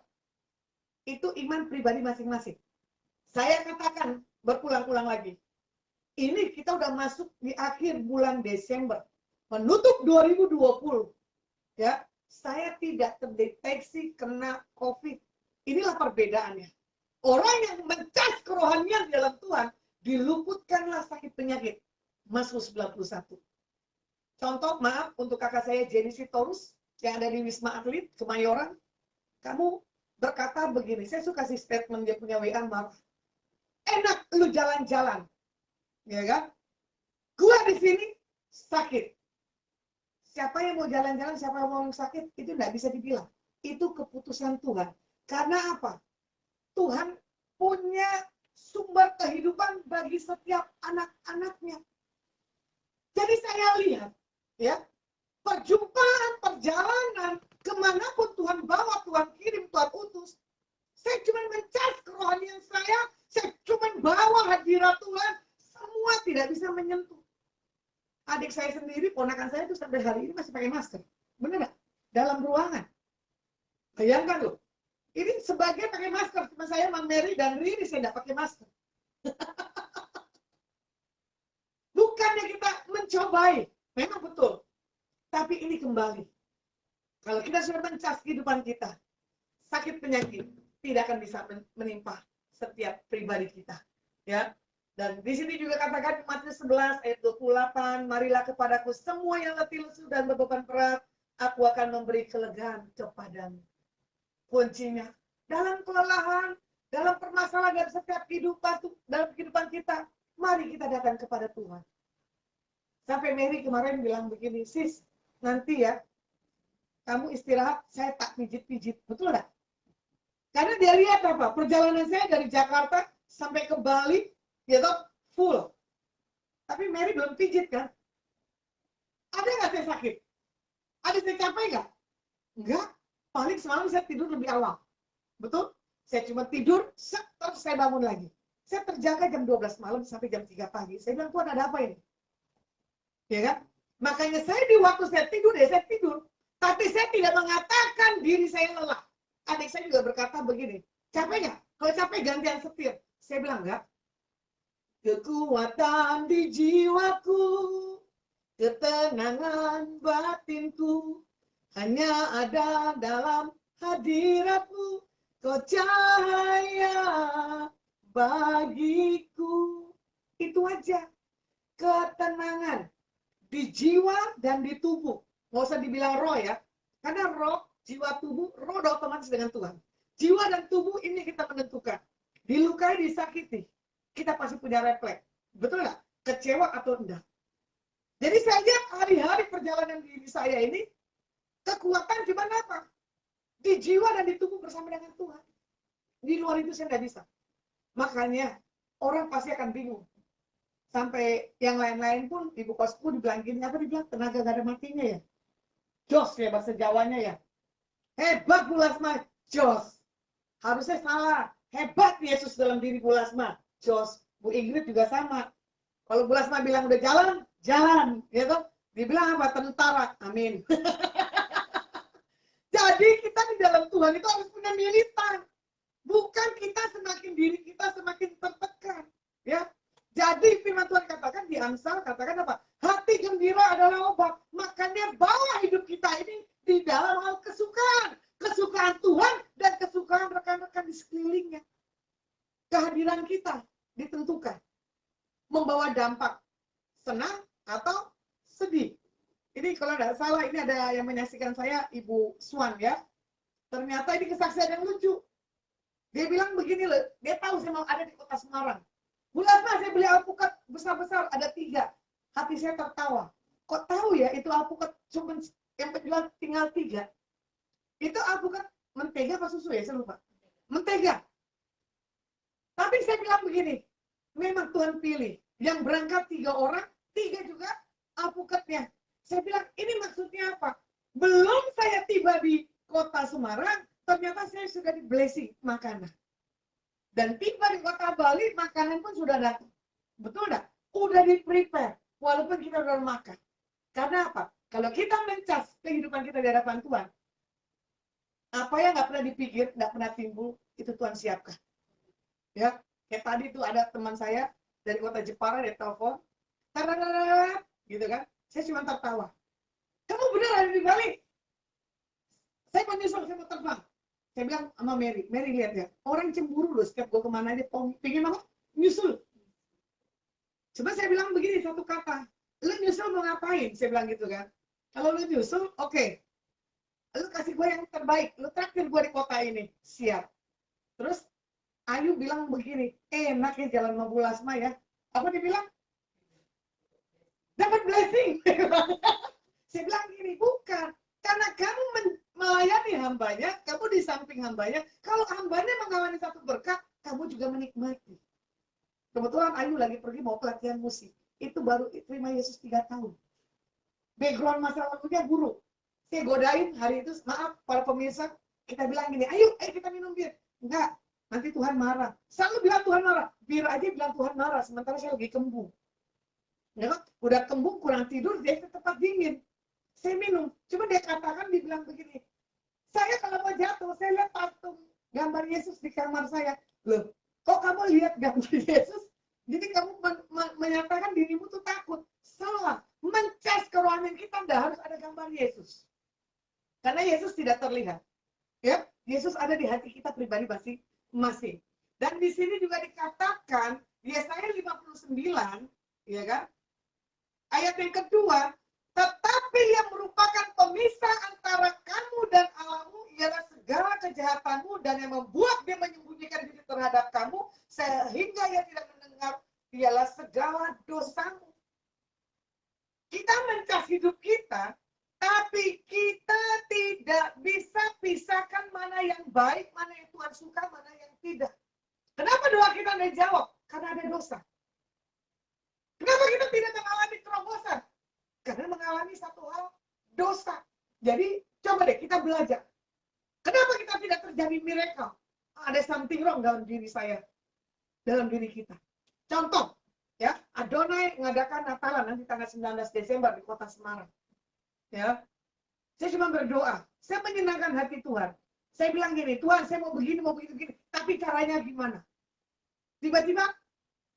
Itu iman pribadi masing-masing. Saya katakan berulang-ulang lagi. Ini kita udah masuk di akhir bulan Desember. Menutup 2020. Ya, saya tidak terdeteksi kena COVID. Inilah perbedaannya. Orang yang mencas kerohanian dalam Tuhan, diluputkanlah sakit penyakit. Mazmur 91. Contoh, maaf untuk kakak saya Jenny Sitorus yang ada di Wisma Atlet Kemayoran. Kamu berkata begini, saya suka sih statement dia punya WA, maaf. Enak lu jalan-jalan. Ya kan? Gua di sini sakit. Siapa yang mau jalan-jalan, siapa yang mau sakit, itu tidak bisa dibilang. Itu keputusan Tuhan. Karena apa? Tuhan punya sumber kehidupan bagi setiap anak-anaknya. Jadi saya lihat, ya, perjumpaan, perjalanan, kemanapun Tuhan bawa, Tuhan kirim, Tuhan utus, saya cuma mencas kerohanian saya cuma bawa hadirat Tuhan, semua tidak bisa menyentuh. Adik saya sendiri, ponakan saya itu sampai hari ini masih pakai masker. Benar nggak? Dalam ruangan. Bayangkan loh. Ini sebagian pakai masker, cuma saya, Mang Mary, dan Riri saya nggak pakai masker. Bukannya kita mencobai, memang betul. Tapi ini kembali. Kalau kita sudah mencas kehidupan kita, sakit penyakit tidak akan bisa menimpa setiap pribadi kita. Ya. Dan di sini juga katakan Matius 11 ayat 28, marilah kepadaku semua yang letih lesu dan berbeban berat, aku akan memberi kelegaan kepadamu. Kuncinya dalam kelelahan, dalam permasalahan dan setiap dalam kehidupan kita, mari kita datang kepada Tuhan. Sampai Mary kemarin bilang begini, sis, nanti ya, kamu istirahat, saya tak pijit-pijit. Betul nggak? Karena dia lihat apa? Perjalanan saya dari Jakarta sampai ke Bali, gitu, full. Tapi Mary belum pijit kan? Ada nggak saya sakit? Ada saya capek nggak? Enggak. Paling semalam saya tidur lebih awal. Betul? Saya cuma tidur, terus saya bangun lagi. Saya terjaga jam 12 malam sampai jam 3 pagi. Saya bilang, Tuhan ada apa ini? Ya kan? Makanya saya di waktu saya tidur, saya tidur. Tapi saya tidak mengatakan diri saya lelah. Adik saya juga berkata begini, capek nggak? Kalau capek gantian setir. Saya bilang, enggak. Kekuatan di jiwaku, ketenangan batinku, hanya ada dalam hadiratmu, kau cahaya bagiku. Itu aja. Ketenangan di jiwa dan di tubuh. Nggak usah dibilang roh ya. Karena roh, jiwa, tubuh, roh udah otomatis dengan Tuhan. Jiwa dan tubuh ini kita menentukan. Dilukai, disakiti, kita pasti punya refleks. Betul nggak? Kecewa atau enggak. Jadi saya lihat hari-hari perjalanan diri saya ini, kekuatan cuma apa? Di jiwa dan di tubuh bersama dengan Tuhan. Di luar itu saya nggak bisa. Makanya orang pasti akan bingung. Sampai yang lain-lain pun, ibu kosku dibilang gini, apa dibilang? Tenaga gak ada matinya ya? Jos ya bahasa Jawanya ya. Hebat Bu Lasma, jos. Harusnya salah. Hebat Yesus dalam diri Bu Lasma, jos. Bu Ingrid juga sama. Kalau Bu Lasma bilang udah jalan, jalan. Gitu. Dibilang apa? Tentara. Amin. Jadi kita di dalam Tuhan itu harus punya militan. Bukan kita semakin diri kita semakin tertekan. Ya. Jadi firman Tuhan katakan di Amsal, katakan apa? Hati gembira adalah obat. Makanya bawa hidup kita ini di dalam hal kesukaan. Kesukaan Tuhan dan kesukaan rekan-rekan di sekelilingnya. Kehadiran kita ditentukan. Membawa dampak senang atau sedih. Ini kalau tidak salah, ini ada yang menyaksikan saya, Ibu Swan ya. Ternyata ini kesaksian yang lucu. Dia bilang begini loh, dia tahu saya mau ada di kota Semarang. Bulan saya beli alpukat besar-besar, ada 3. Hati saya tertawa. Kok tahu ya, itu alpukat cuma yang penjual tinggal 3. Itu alpukat mentega apa susu ya, saya lupa. Mentega. Tapi saya bilang begini, memang Tuhan pilih. Yang berangkat 3 orang, 3 juga alpukatnya. Saya bilang, ini maksudnya apa? Belum saya tiba di kota Semarang, ternyata saya sudah di blessing makanan. Dan tiba di kota Bali, makanan pun sudah datang. Betul enggak? Udah di-prepare, walaupun kita udah makan. Karena apa? Kalau kita mencas kehidupan kita di hadapan Tuhan, apa yang nggak pernah dipikir, nggak pernah timbul, itu Tuhan siapkan. Ya, kayak tadi tuh ada teman saya dari kota Jepara, dia telepon, gitu kan? Saya cuma tertawa. Kamu benar ada di Bali? Saya menyusul, saya mau terbang. Saya bilang sama Mary lihat ya, orang cemburu loh setiap gue kemana dia pengen apa? Nyusul. Coba saya bilang begini satu kata, lu nyusul mau ngapain? Saya bilang gitu kan. Kalau lu nyusul, oke. Lu kasih gue yang terbaik, lu traktir gue di kota ini, siap. Terus Ayu bilang begini, enak ya jalan sama Bu Lasma ya. Apa dia bilang? Dapat blessing. Saya bilang gini, bukan. Karena kamu melayani hambanya, kamu di samping hambanya. Kalau hambanya mengalami satu berkat, kamu juga menikmati. Kebetulan Ayu lagi pergi mau pelatihan musik. itu baru terima Yesus 3 tahun. Background masa lalunya buruk. Saya godain hari itu, maaf para pemirsa, kita bilang gini, ayo kita minum bir. Enggak, nanti Tuhan marah. Selalu bilang Tuhan marah. Bir aja bilang Tuhan marah, sementara saya lagi kembung. Ya kan? Udah kembung, kurang tidur, dia tetap dingin. Saya minum. Cuma dia katakan, dibilang begini, saya kalau mau jatuh, saya lihat patung gambar Yesus di kamar saya. Loh, kok kamu lihat gambar Yesus? Jadi kamu menyatakan dirimu tuh takut. Salah. Mencas ke ruangan kita tidak harus ada gambar Yesus. Karena Yesus tidak terlihat. Ya, Yesus ada di hati kita pribadi masing-masing. Dan di sini juga dikatakan, Yesaya 59, ya kan? Ayat yang kedua, tetapi yang merupakan pemisah antara kamu dan Allahmu ialah segala kejahatanmu dan yang membuat dia menyembunyikan diri terhadap kamu sehingga ia tidak mendengar ialah segala dosamu. Kita mencas hidup kita, tapi kita tidak bisa pisahkan mana yang baik, mana yang Tuhan suka, mana yang tidak. Kenapa doa kita tidak dijawab? Karena ada dosa. Kenapa kita tidak mengalami terobosan? Karena mengalami satu hal, dosa. Jadi, coba deh kita belajar. Kenapa kita tidak terjadi miracle? Ada something wrong dalam diri saya, dalam diri kita. Contoh, ya, Adonai mengadakan Natalan nanti tanggal 19 Desember di kota Semarang. Ya, saya cuma berdoa, saya menyenangkan hati Tuhan. Saya bilang gini, Tuhan saya mau begini, tapi caranya gimana? Tiba-tiba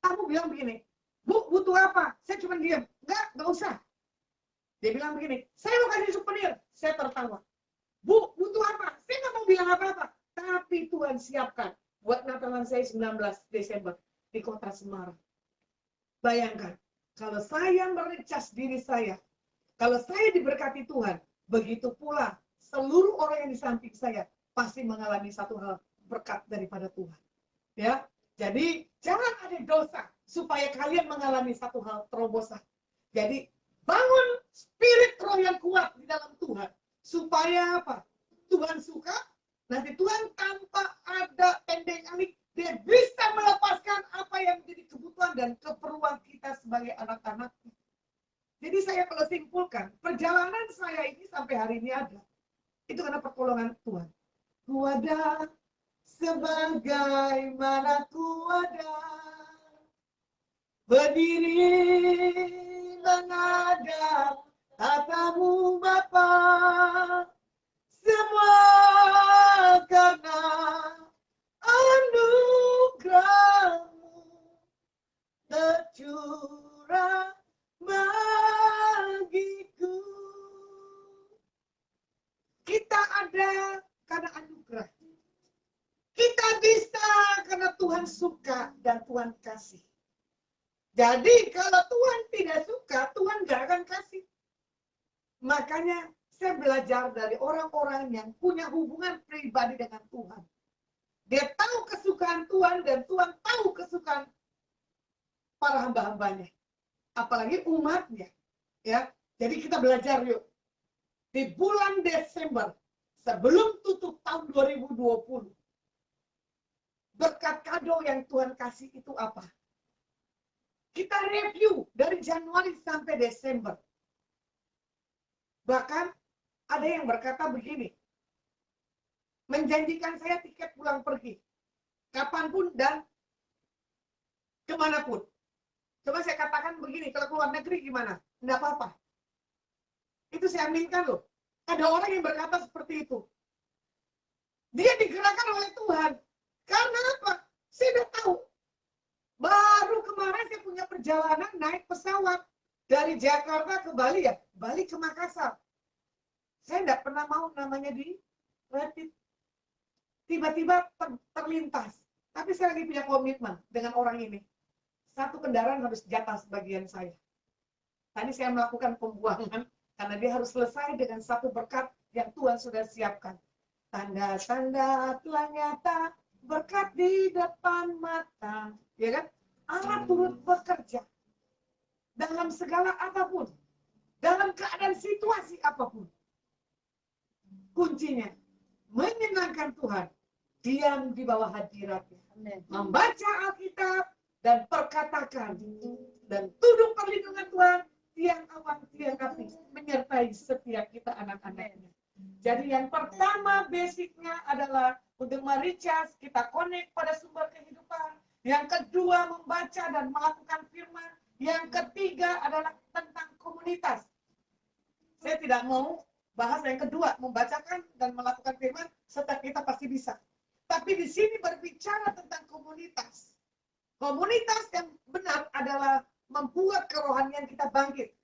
kamu bilang begini, Bu, butuh apa? Saya cuma diam. Enggak usah. Dia bilang begini, saya mau kasih souvenir. Saya tertawa. Bu, butuh apa? Saya nggak mau bilang apa-apa. Tapi Tuhan siapkan buat Natalan saya 19 Desember di kota Semarang. Bayangkan, kalau saya merecas diri saya, kalau saya diberkati Tuhan, begitu pula seluruh orang yang di samping saya pasti mengalami satu hal berkat daripada Tuhan. Ya, jadi jangan ada dosa supaya kalian mengalami satu hal terobosan. Jadi bangun spirit roh yang kuat di dalam Tuhan supaya apa? Tuhan suka, nanti Tuhan tanpa ada pendek kali dia bisa melepaskan apa yang menjadi kebutuhan dan keperluan kita sebagai anak-anaknya. Jadi saya kalau simpulkan, perjalanan saya ini sampai hari ini ada. Itu karena pertolongan Tuhan. Ku ada sebagaimana ku ada, berdiri menghadap tatamu Bapa, semua karena anugerahmu tercurah bagiku. Kita ada karena anugerah. Kita bisa karena Tuhan suka dan Tuhan kasih. Jadi kalau Tuhan tidak suka, Tuhan gak akan kasih. Makanya saya belajar dari orang-orang yang punya hubungan pribadi dengan Tuhan. Dia tahu kesukaan Tuhan dan Tuhan tahu kesukaan para hamba-hambanya. Apalagi umatnya. Ya, jadi kita belajar yuk. Di bulan Desember, sebelum tutup tahun 2020, berkat kado yang Tuhan kasih itu apa? Kita review dari Januari sampai Desember. Bahkan ada yang berkata begini, menjanjikan saya tiket pulang pergi, kapanpun dan kemanapun. Coba saya katakan begini, kalau keluar negeri gimana? Enggak apa-apa. Itu saya aminkan loh. Ada orang yang berkata seperti itu. Dia digerakkan oleh Tuhan. Karena apa? Saya udah tahu. Baru kemarin saya punya perjalanan naik pesawat dari Jakarta ke Bali ya, Bali ke Makassar. Saya tidak pernah mau namanya di rapid. Tiba-tiba terlintas. Tapi saya lagi punya komitmen dengan orang ini. Satu kendaraan harus jatah sebagian saya. Tadi saya melakukan pembuangan karena dia harus selesai dengan satu berkat yang Tuhan sudah siapkan. Tanda-tanda telah nyata, berkat di depan mata. Ya kan? Allah turut bekerja dalam segala apapun, dalam keadaan situasi apapun. Kuncinya menyenangkan Tuhan, diam di bawah hadiratnya, membaca Alkitab, dan perkatakan dan tunduk perlindungan Tuhan tiang awan tiang api menyertai setiap kita anak-anaknya. Jadi yang pertama basicnya adalah untuk mericas, kita connect pada sumber kehidupan. Yang kedua membaca dan melakukan firman. Yang ketiga adalah tentang komunitas. Saya tidak mau bahas yang kedua, membacakan dan melakukan firman, setiap kita pasti bisa. Tapi di sini berbicara tentang komunitas. Komunitas yang benar adalah membuat kerohanian kita bangkit.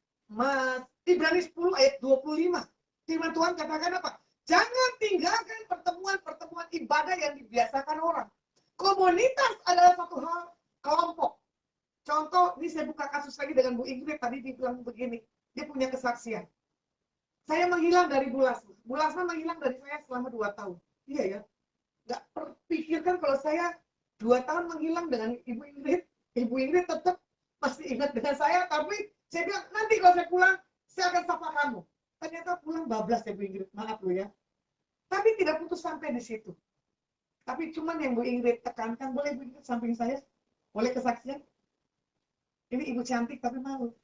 Ibrani 10 ayat 25. Firman Tuhan katakan apa? Jangan tinggalkan pertemuan-pertemuan ibadah yang dibiasakan orang. Komunitas adalah satu hal, kelompok. Contoh, ini saya buka kasus lagi dengan Bu Ingrid, tadi dibilang begini, dia punya kesaksian. Saya menghilang dari Bu Lasma. Bu Lasma menghilang dari saya selama 2 tahun. Iya ya, nggak terpikirkan kalau saya 2 tahun menghilang dengan Ibu Ingrid. Ibu Ingrid tetap masih ingat dengan saya, tapi saya bilang, nanti kalau saya pulang, saya akan sapa kamu. Ternyata pulang bablas ya Bu Ingrid, maaf Bu ya. Tapi tidak putus sampai di situ. Tapi cuman yang Bu Ingrid tekankan, boleh Bu Ingrid samping saya? Boleh kesaksian? Ini ibu cantik tapi malu.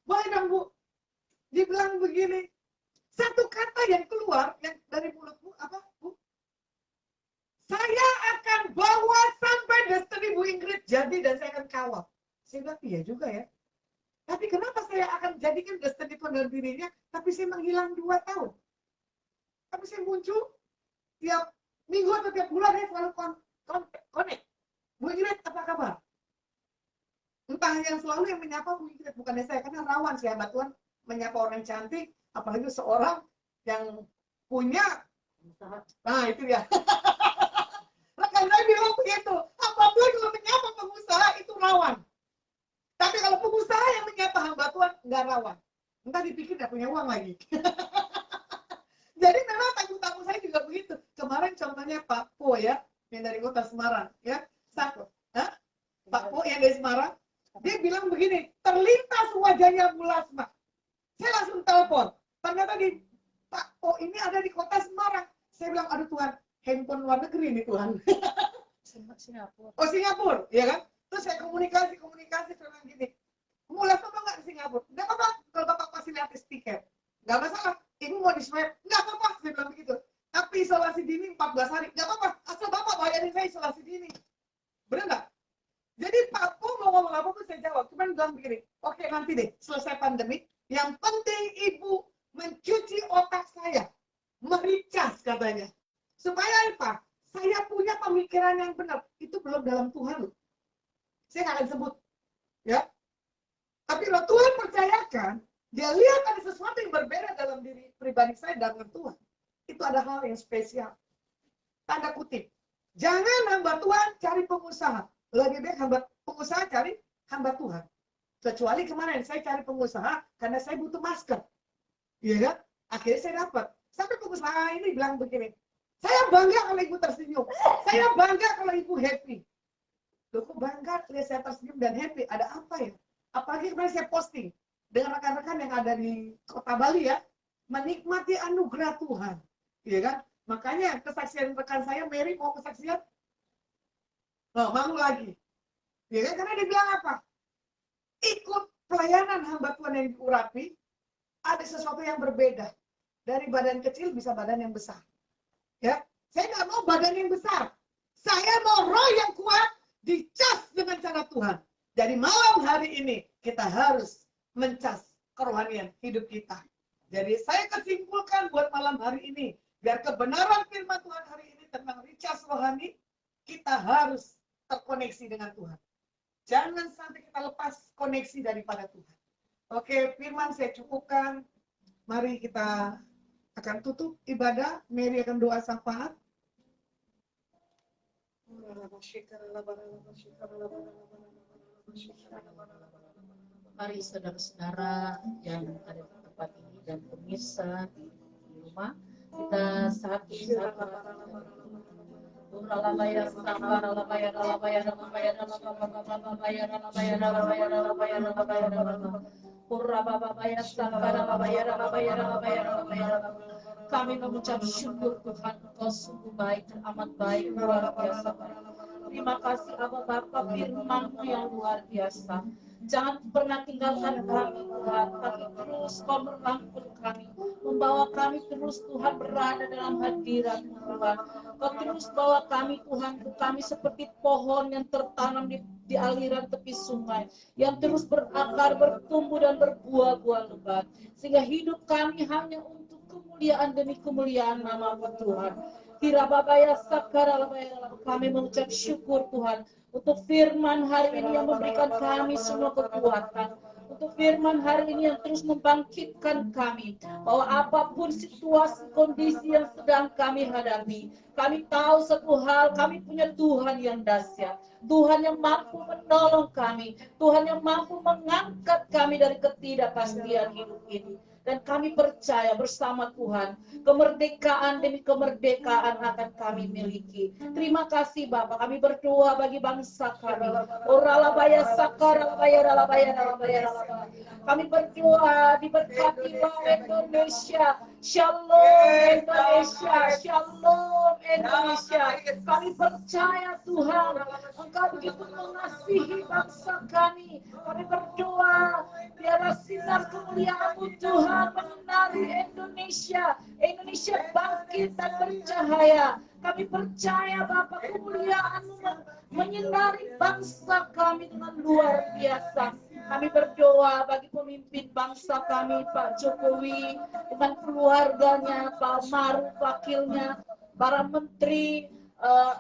Boleh dong Bu? Dia bilang begini, satu kata yang keluar yang dari mulutmu apa Bu? Saya akan bawa sampai destiny Bu Ingrid jadi dan saya akan kawal. Saya bilang iya juga ya. Tapi kenapa saya akan jadikan destiny Tuhan dalam dirinya, tapi saya menghilang 2 tahun. Tapi saya muncul tiap minggu atau tiap bulan ya selalu connect. Bu Ingrid apa kabar? Entah yang selalu yang menyapa Bu Ingrid, bukannya saya, karena rawan sih hamba Tuhan menyapa orang cantik, apalagi seorang yang punya usaha. Nah itu ya. Rekan saya bilang begitu, apabila kalau menyapa pengusaha itu rawan. Tapi kalau pengusaha yang menyapa hamba Tuhan nggak rawan. Entah dipikir nggak punya uang lagi. Jadi memang tamu-tamu saya juga begitu. Kemarin contohnya Pak Po ya, yang dari kota Semarang ya, Sako. Pak Po yang dari Semarang, dia bilang begini, terlintas wajahnya Bu Lasma. Saya langsung telepon. Ternyata di Pak Po ini ada di kota Semarang. Saya bilang, aduh Tuhan, handphone luar negeri nih Tuhan. Singapura. Oh Singapura, ya kan? Terus saya komunikasi, saya bilang gini, mau lihat apa nggak di Singapura? Nggak apa-apa, kalau Bapak fasilitatif tiket. Nggak masalah, Ibu mau di swab, nggak apa-apa, saya bilang begitu. Tapi isolasi dini 14 hari, nggak apa-apa, asal Bapak bayarin saya isolasi dini. Benar nggak? Jadi Pak Po mau ngomong apa pun saya jawab, cuman bilang begini, oke nanti deh, selesai pandemi, yang penting Ibu mencuci otak saya, mericas katanya. Supaya apa? Saya punya pemikiran yang benar. Itu belum dalam Tuhan loh. Saya nggak akan sebut. Ya. Tapi kalau Tuhan percayakan, dia lihat ada sesuatu yang berbeda dalam diri pribadi saya dengan Tuhan. Itu ada hal yang spesial. Tanda kutip. Jangan hamba Tuhan cari pengusaha. Lebih baik hamba pengusaha cari hamba Tuhan. Kecuali kemarin saya cari pengusaha karena saya butuh masker. Iya kan? Akhirnya saya dapat. Sampai pengusaha ini bilang begini, saya bangga kalau Ibu tersenyum. Saya bangga kalau Ibu happy. Loh kok bangga lihat saya tersenyum dan happy? Ada apa ya? Apalagi kemarin saya posting dengan rekan-rekan yang ada di kota Bali ya, menikmati anugerah Tuhan. Iya kan? Makanya kesaksian rekan saya, Mary mau kesaksian? Oh, mau lagi. Iya kan? Karena dia bilang apa? Ikut pelayanan hamba Tuhan yang diurapi, ada sesuatu yang berbeda. Dari badan kecil bisa badan yang besar. Ya, saya nggak mau badan yang besar. Saya mau roh yang kuat, dicas dengan cara Tuhan. Jadi malam hari ini kita harus mencas kerohanian hidup kita. Jadi saya kesimpulkan buat malam hari ini, biar kebenaran firman Tuhan hari ini tentang recas rohani, kita harus terkoneksi dengan Tuhan. Jangan sampai kita lepas koneksi daripada Tuhan. Oke, firman saya cukupkan. Mari kita akan tutup ibadah. Mary akan doa syafaat. Mari saudara-saudara yang ada di tempat ini dan pemirsa di rumah, kita satu-satu kami mengucap syukur Tuhan, Engkau sungguh baik dan amat baik, luar biasa. Terima kasih Abah Bapa, firman-Mu yang luar biasa. Jangan pernah tinggalkan kami Tuhan, tapi terus Kau merangkul kami, membawa kami terus Tuhan berada dalam hadirat Tuhan. Kau terus bawa kami Tuhan, kami seperti pohon yang tertanam di aliran tepi sungai, yang terus berakar, bertumbuh dan berbuah-buah lebat, sehingga hidup kami hanya untuk kemuliaan demi kemuliaan nama-Mu Tuhan. Hirababaya sakaralabaya, kami mengucap syukur Tuhan untuk firman hari ini yang memberikan kami semua kekuatan, untuk firman hari ini yang terus membangkitkan kami, bahwa apapun situasi kondisi yang sedang kami hadapi, kami tahu satu hal, kami punya Tuhan yang dahsyat, Tuhan yang mampu menolong kami, Tuhan yang mampu mengangkat kami dari ketidakpastian hidup ini. Dan kami percaya bersama Tuhan, kemerdekaan demi kemerdekaan akan kami miliki. Terima kasih Bapak, kami berdoa bagi bangsa kami. Oralabaya sakaralabaya ralabaya ralabaya ralabaya. Kami berdoa diberkatilah Indonesia. Shalom Indonesia, Shalom Indonesia. Kami percaya Tuhan, Engkau begitu mengasihi bangsa kami. Kami berdoa biarlah sinar kemuliaan-Mu Tuhan menyinari Indonesia. Indonesia bangkit dan bercahaya. Kami percaya Bapa, kemuliaan-Mu menyinari bangsa kami dengan luar biasa. Kami berdoa bagi pemimpin bangsa kami, Pak Jokowi, dengan keluarganya, Pak Maruf, wakilnya, para menteri,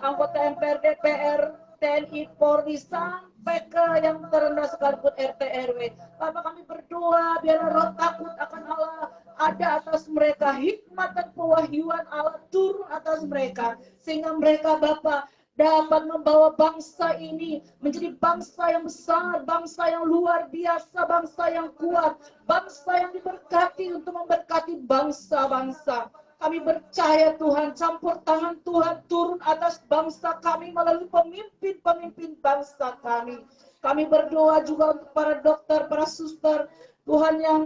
anggota MPR, DPR, TNI, Polri, sampai ke yang terendah sekalipun RT RW. Bapak, kami berdoa biarlah roh takut akan Allah ada atas mereka, hikmat dan pewahyuan Allah turun atas mereka, sehingga mereka Bapak dapat membawa bangsa ini menjadi bangsa yang besar, bangsa yang luar biasa, bangsa yang kuat, bangsa yang diberkati untuk memberkati bangsa-bangsa. Kami percaya Tuhan, campur tangan Tuhan turun atas bangsa kami melalui pemimpin-pemimpin bangsa kami. Kami berdoa juga untuk para dokter, para suster, Tuhan yang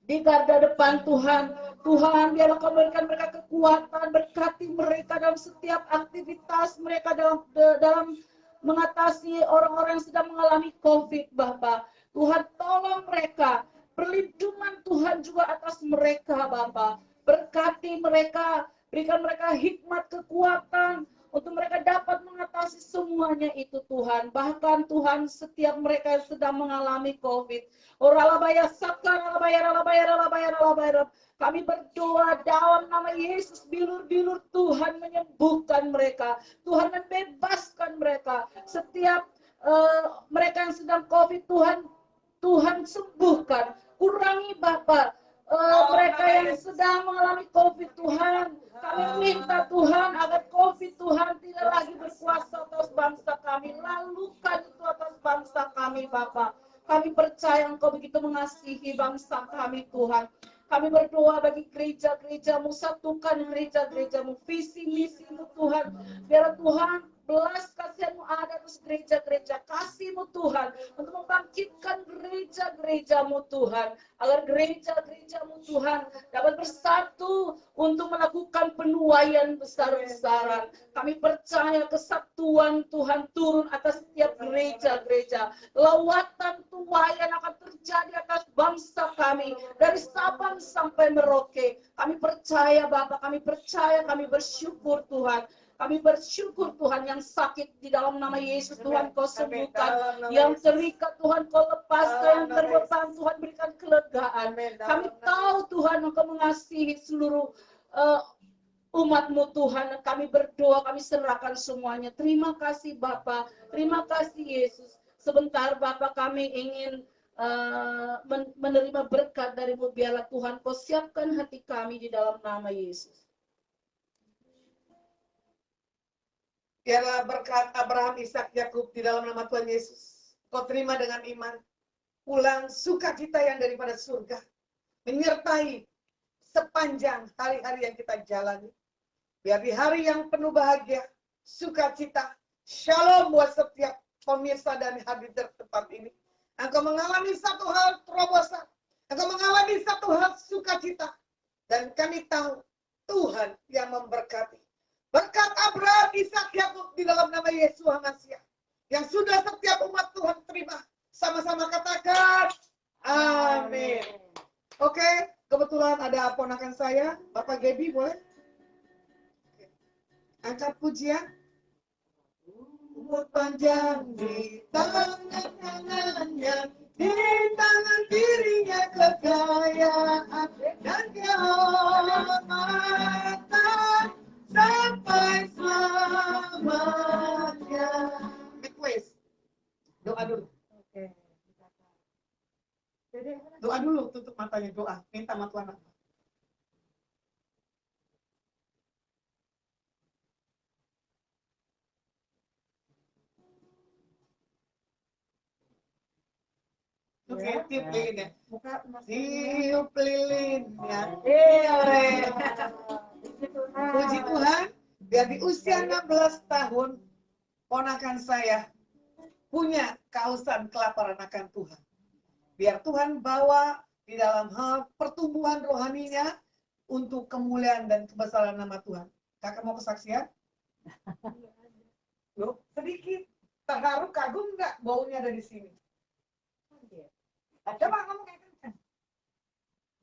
di garda depan Tuhan. Tuhan, biarlah Kau berikan mereka kekuatan, berkati mereka dalam setiap aktivitas mereka dalam mengatasi orang-orang yang sedang mengalami COVID, Bapak. Tuhan, tolong mereka, perlindungan Tuhan juga atas mereka, Bapak. Berkati mereka, berikan mereka hikmat, kekuatan, untuk mereka dapat mengatasi semuanya itu Tuhan. Bahkan Tuhan, setiap mereka yang sedang mengalami COVID, oralabaya sakaralabaya ralabaya ralabaya ralabaya. Kami berdoa dalam nama Yesus, bilur-bilur Tuhan menyembuhkan mereka. Tuhan membebaskan mereka. Setiap mereka yang sedang COVID, Tuhan sembuhkan. Kurangi Bapak, mereka yang sedang mengalami COVID, Tuhan. Kami minta Tuhan agar COVID, Tuhan, tidak lagi berkuasa atas bangsa kami. Lalukan itu atas bangsa kami, Bapak. Kami percaya Engkau begitu mengasihi bangsa kami, Tuhan. Kami berdoa bagi gereja-gereja-Mu, satukan gereja-gereja-Mu, visi misi-Mu Tuhan. Biar Tuhan belas kasihan-Mu ada atas gereja-gereja, kasih-Mu Tuhan, untuk membangkitkan gereja-gereja-Mu Tuhan, agar gereja-gereja-Mu Tuhan dapat bersatu untuk melakukan penuaian besar-besaran. Kami percaya kesatuan Tuhan turun atas setiap gereja-gereja. Lawatan tuaian akan terjadi atas bangsa kami, dari Sabang sampai Merauke. Kami percaya Bapak, kami percaya, kami bersyukur Tuhan. Kami bersyukur Tuhan, yang sakit di dalam nama Yesus Tuhan Kau sembuhkan, yang terikat Tuhan Kau lepaskan, yang terbeban Tuhan berikan kelegaan. Kami tahu Tuhan Engkau mengasihi seluruh umat-Mu Tuhan. Kami berdoa, kami serahkan semuanya. Terima kasih Bapa, terima kasih Yesus. Sebentar Bapa, kami ingin menerima berkat dari-Mu. Biarlah Tuhan Kau siapkan hati kami di dalam nama Yesus. Biarlah berkat Abraham, Ishak, Yakub di dalam nama Tuhan Yesus Kau terima dengan iman. Pulang sukacita yang daripada surga menyertai sepanjang hari-hari yang kita jalani. Biar di hari yang penuh bahagia, sukacita, shalom buat setiap pemirsa dan hadir di tempat ini. Engkau mengalami satu hal terobosan, engkau mengalami satu hal sukacita, dan kami tahu Tuhan yang memberkati. Berkat Abraham, Ishak, Yakub di dalam nama Yesus Hamasiah. Yang sudah setiap umat Tuhan terima. Sama-sama katakan, amin. Oke, kebetulan ada ponakan saya, Bapak Gebi, boleh? Angkat pujian. Umur panjang di tangan kanannya, di tangan kirinya kekayaan dan keselamatan sampai selamanya. Request. Doa dulu. Oke. Doa dulu, tutup matanya, doa. Minta sama Tuhan. Oke, tiup lilinnya. Buka Tiup lilinnya. Tuhan. Puji Tuhan, biar di usia 16 tahun, ponakan saya punya kehausan kelaparan akan Tuhan. Biar Tuhan bawa di dalam hal pertumbuhan rohaninya untuk kemuliaan dan kebesaran nama Tuhan. Kakak mau kesaksian? Loh, sedikit. Terharu, kagum nggak baunya ada di sini? Coba kamu kayak kencang.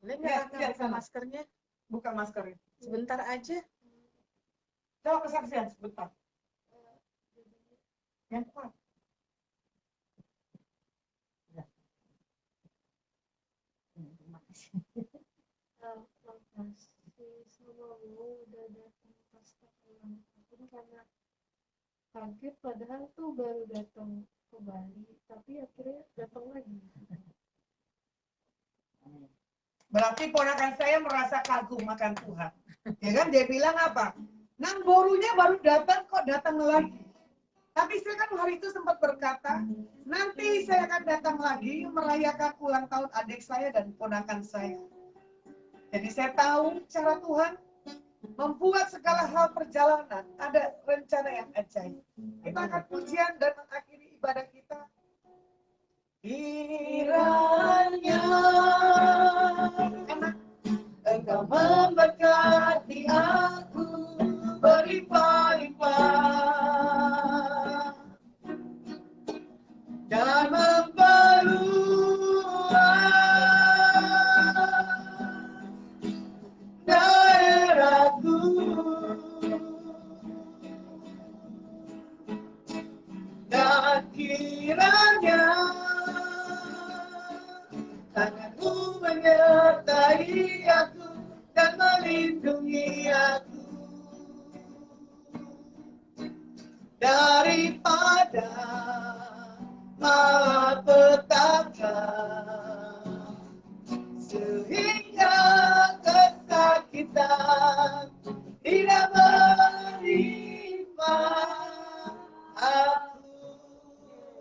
Boleh Lihat, nggak lihat buka sana. maskernya? Buka maskernya. Sebentar aja. Coba kesaksian sebentar. Yang kuat. Makasih sama lo udah datang pas ulang tahun karena kaget padahal tuh baru datang ke Bali tapi akhirnya datang lagi. Berarti ponakan saya merasa kagum akan Tuhan. Ya kan, dia bilang apa? Nang borunya baru datang kok datang lagi. Tapi saya kan hari itu sempat berkata, nanti saya akan datang lagi merayakan ulang tahun adik saya dan ponakan saya. Jadi saya tahu cara Tuhan membuat segala hal perjalanan. Ada rencana yang ajaib. Kita akan pujian dan mengakhiri ibadah kita. Kiranya Engkau memberkati aku berlimpah-limpah dan memperluas daerahku dan kiranya tanganmu menyertai aku dan melindungi aku daripada malapetaka sehingga kesakitan tidak menimpa aku.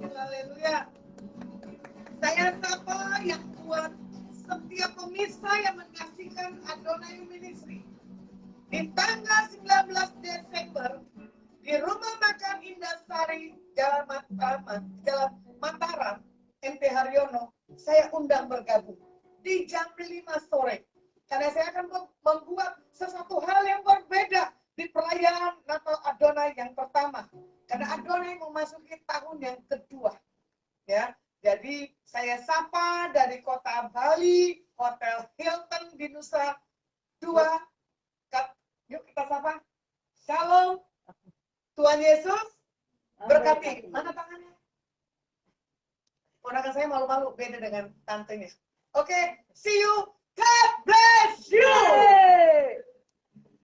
Haleluya. Saya sapa yang kuat setiap pemirsa yang menyaksikan Adonai Ministry di tanggal 19 Desember di Rumah Makan Indasari Jalan Mataram, MT Haryono. Saya undang bergabung di jam 5 sore karena saya akan membuat sesuatu hal yang berbeda di perayaan Natal Adonai yang pertama karena Adonai memasuki tahun yang kedua, ya. Jadi saya sapa dari kota Bali, Hotel Hilton di Nusa Dua. Yuk kita sapa. Shalom. Tuhan Yesus berkati. Mana tangannya? Ponakan saya malu-malu, beda dengan tantenya. Oke, see you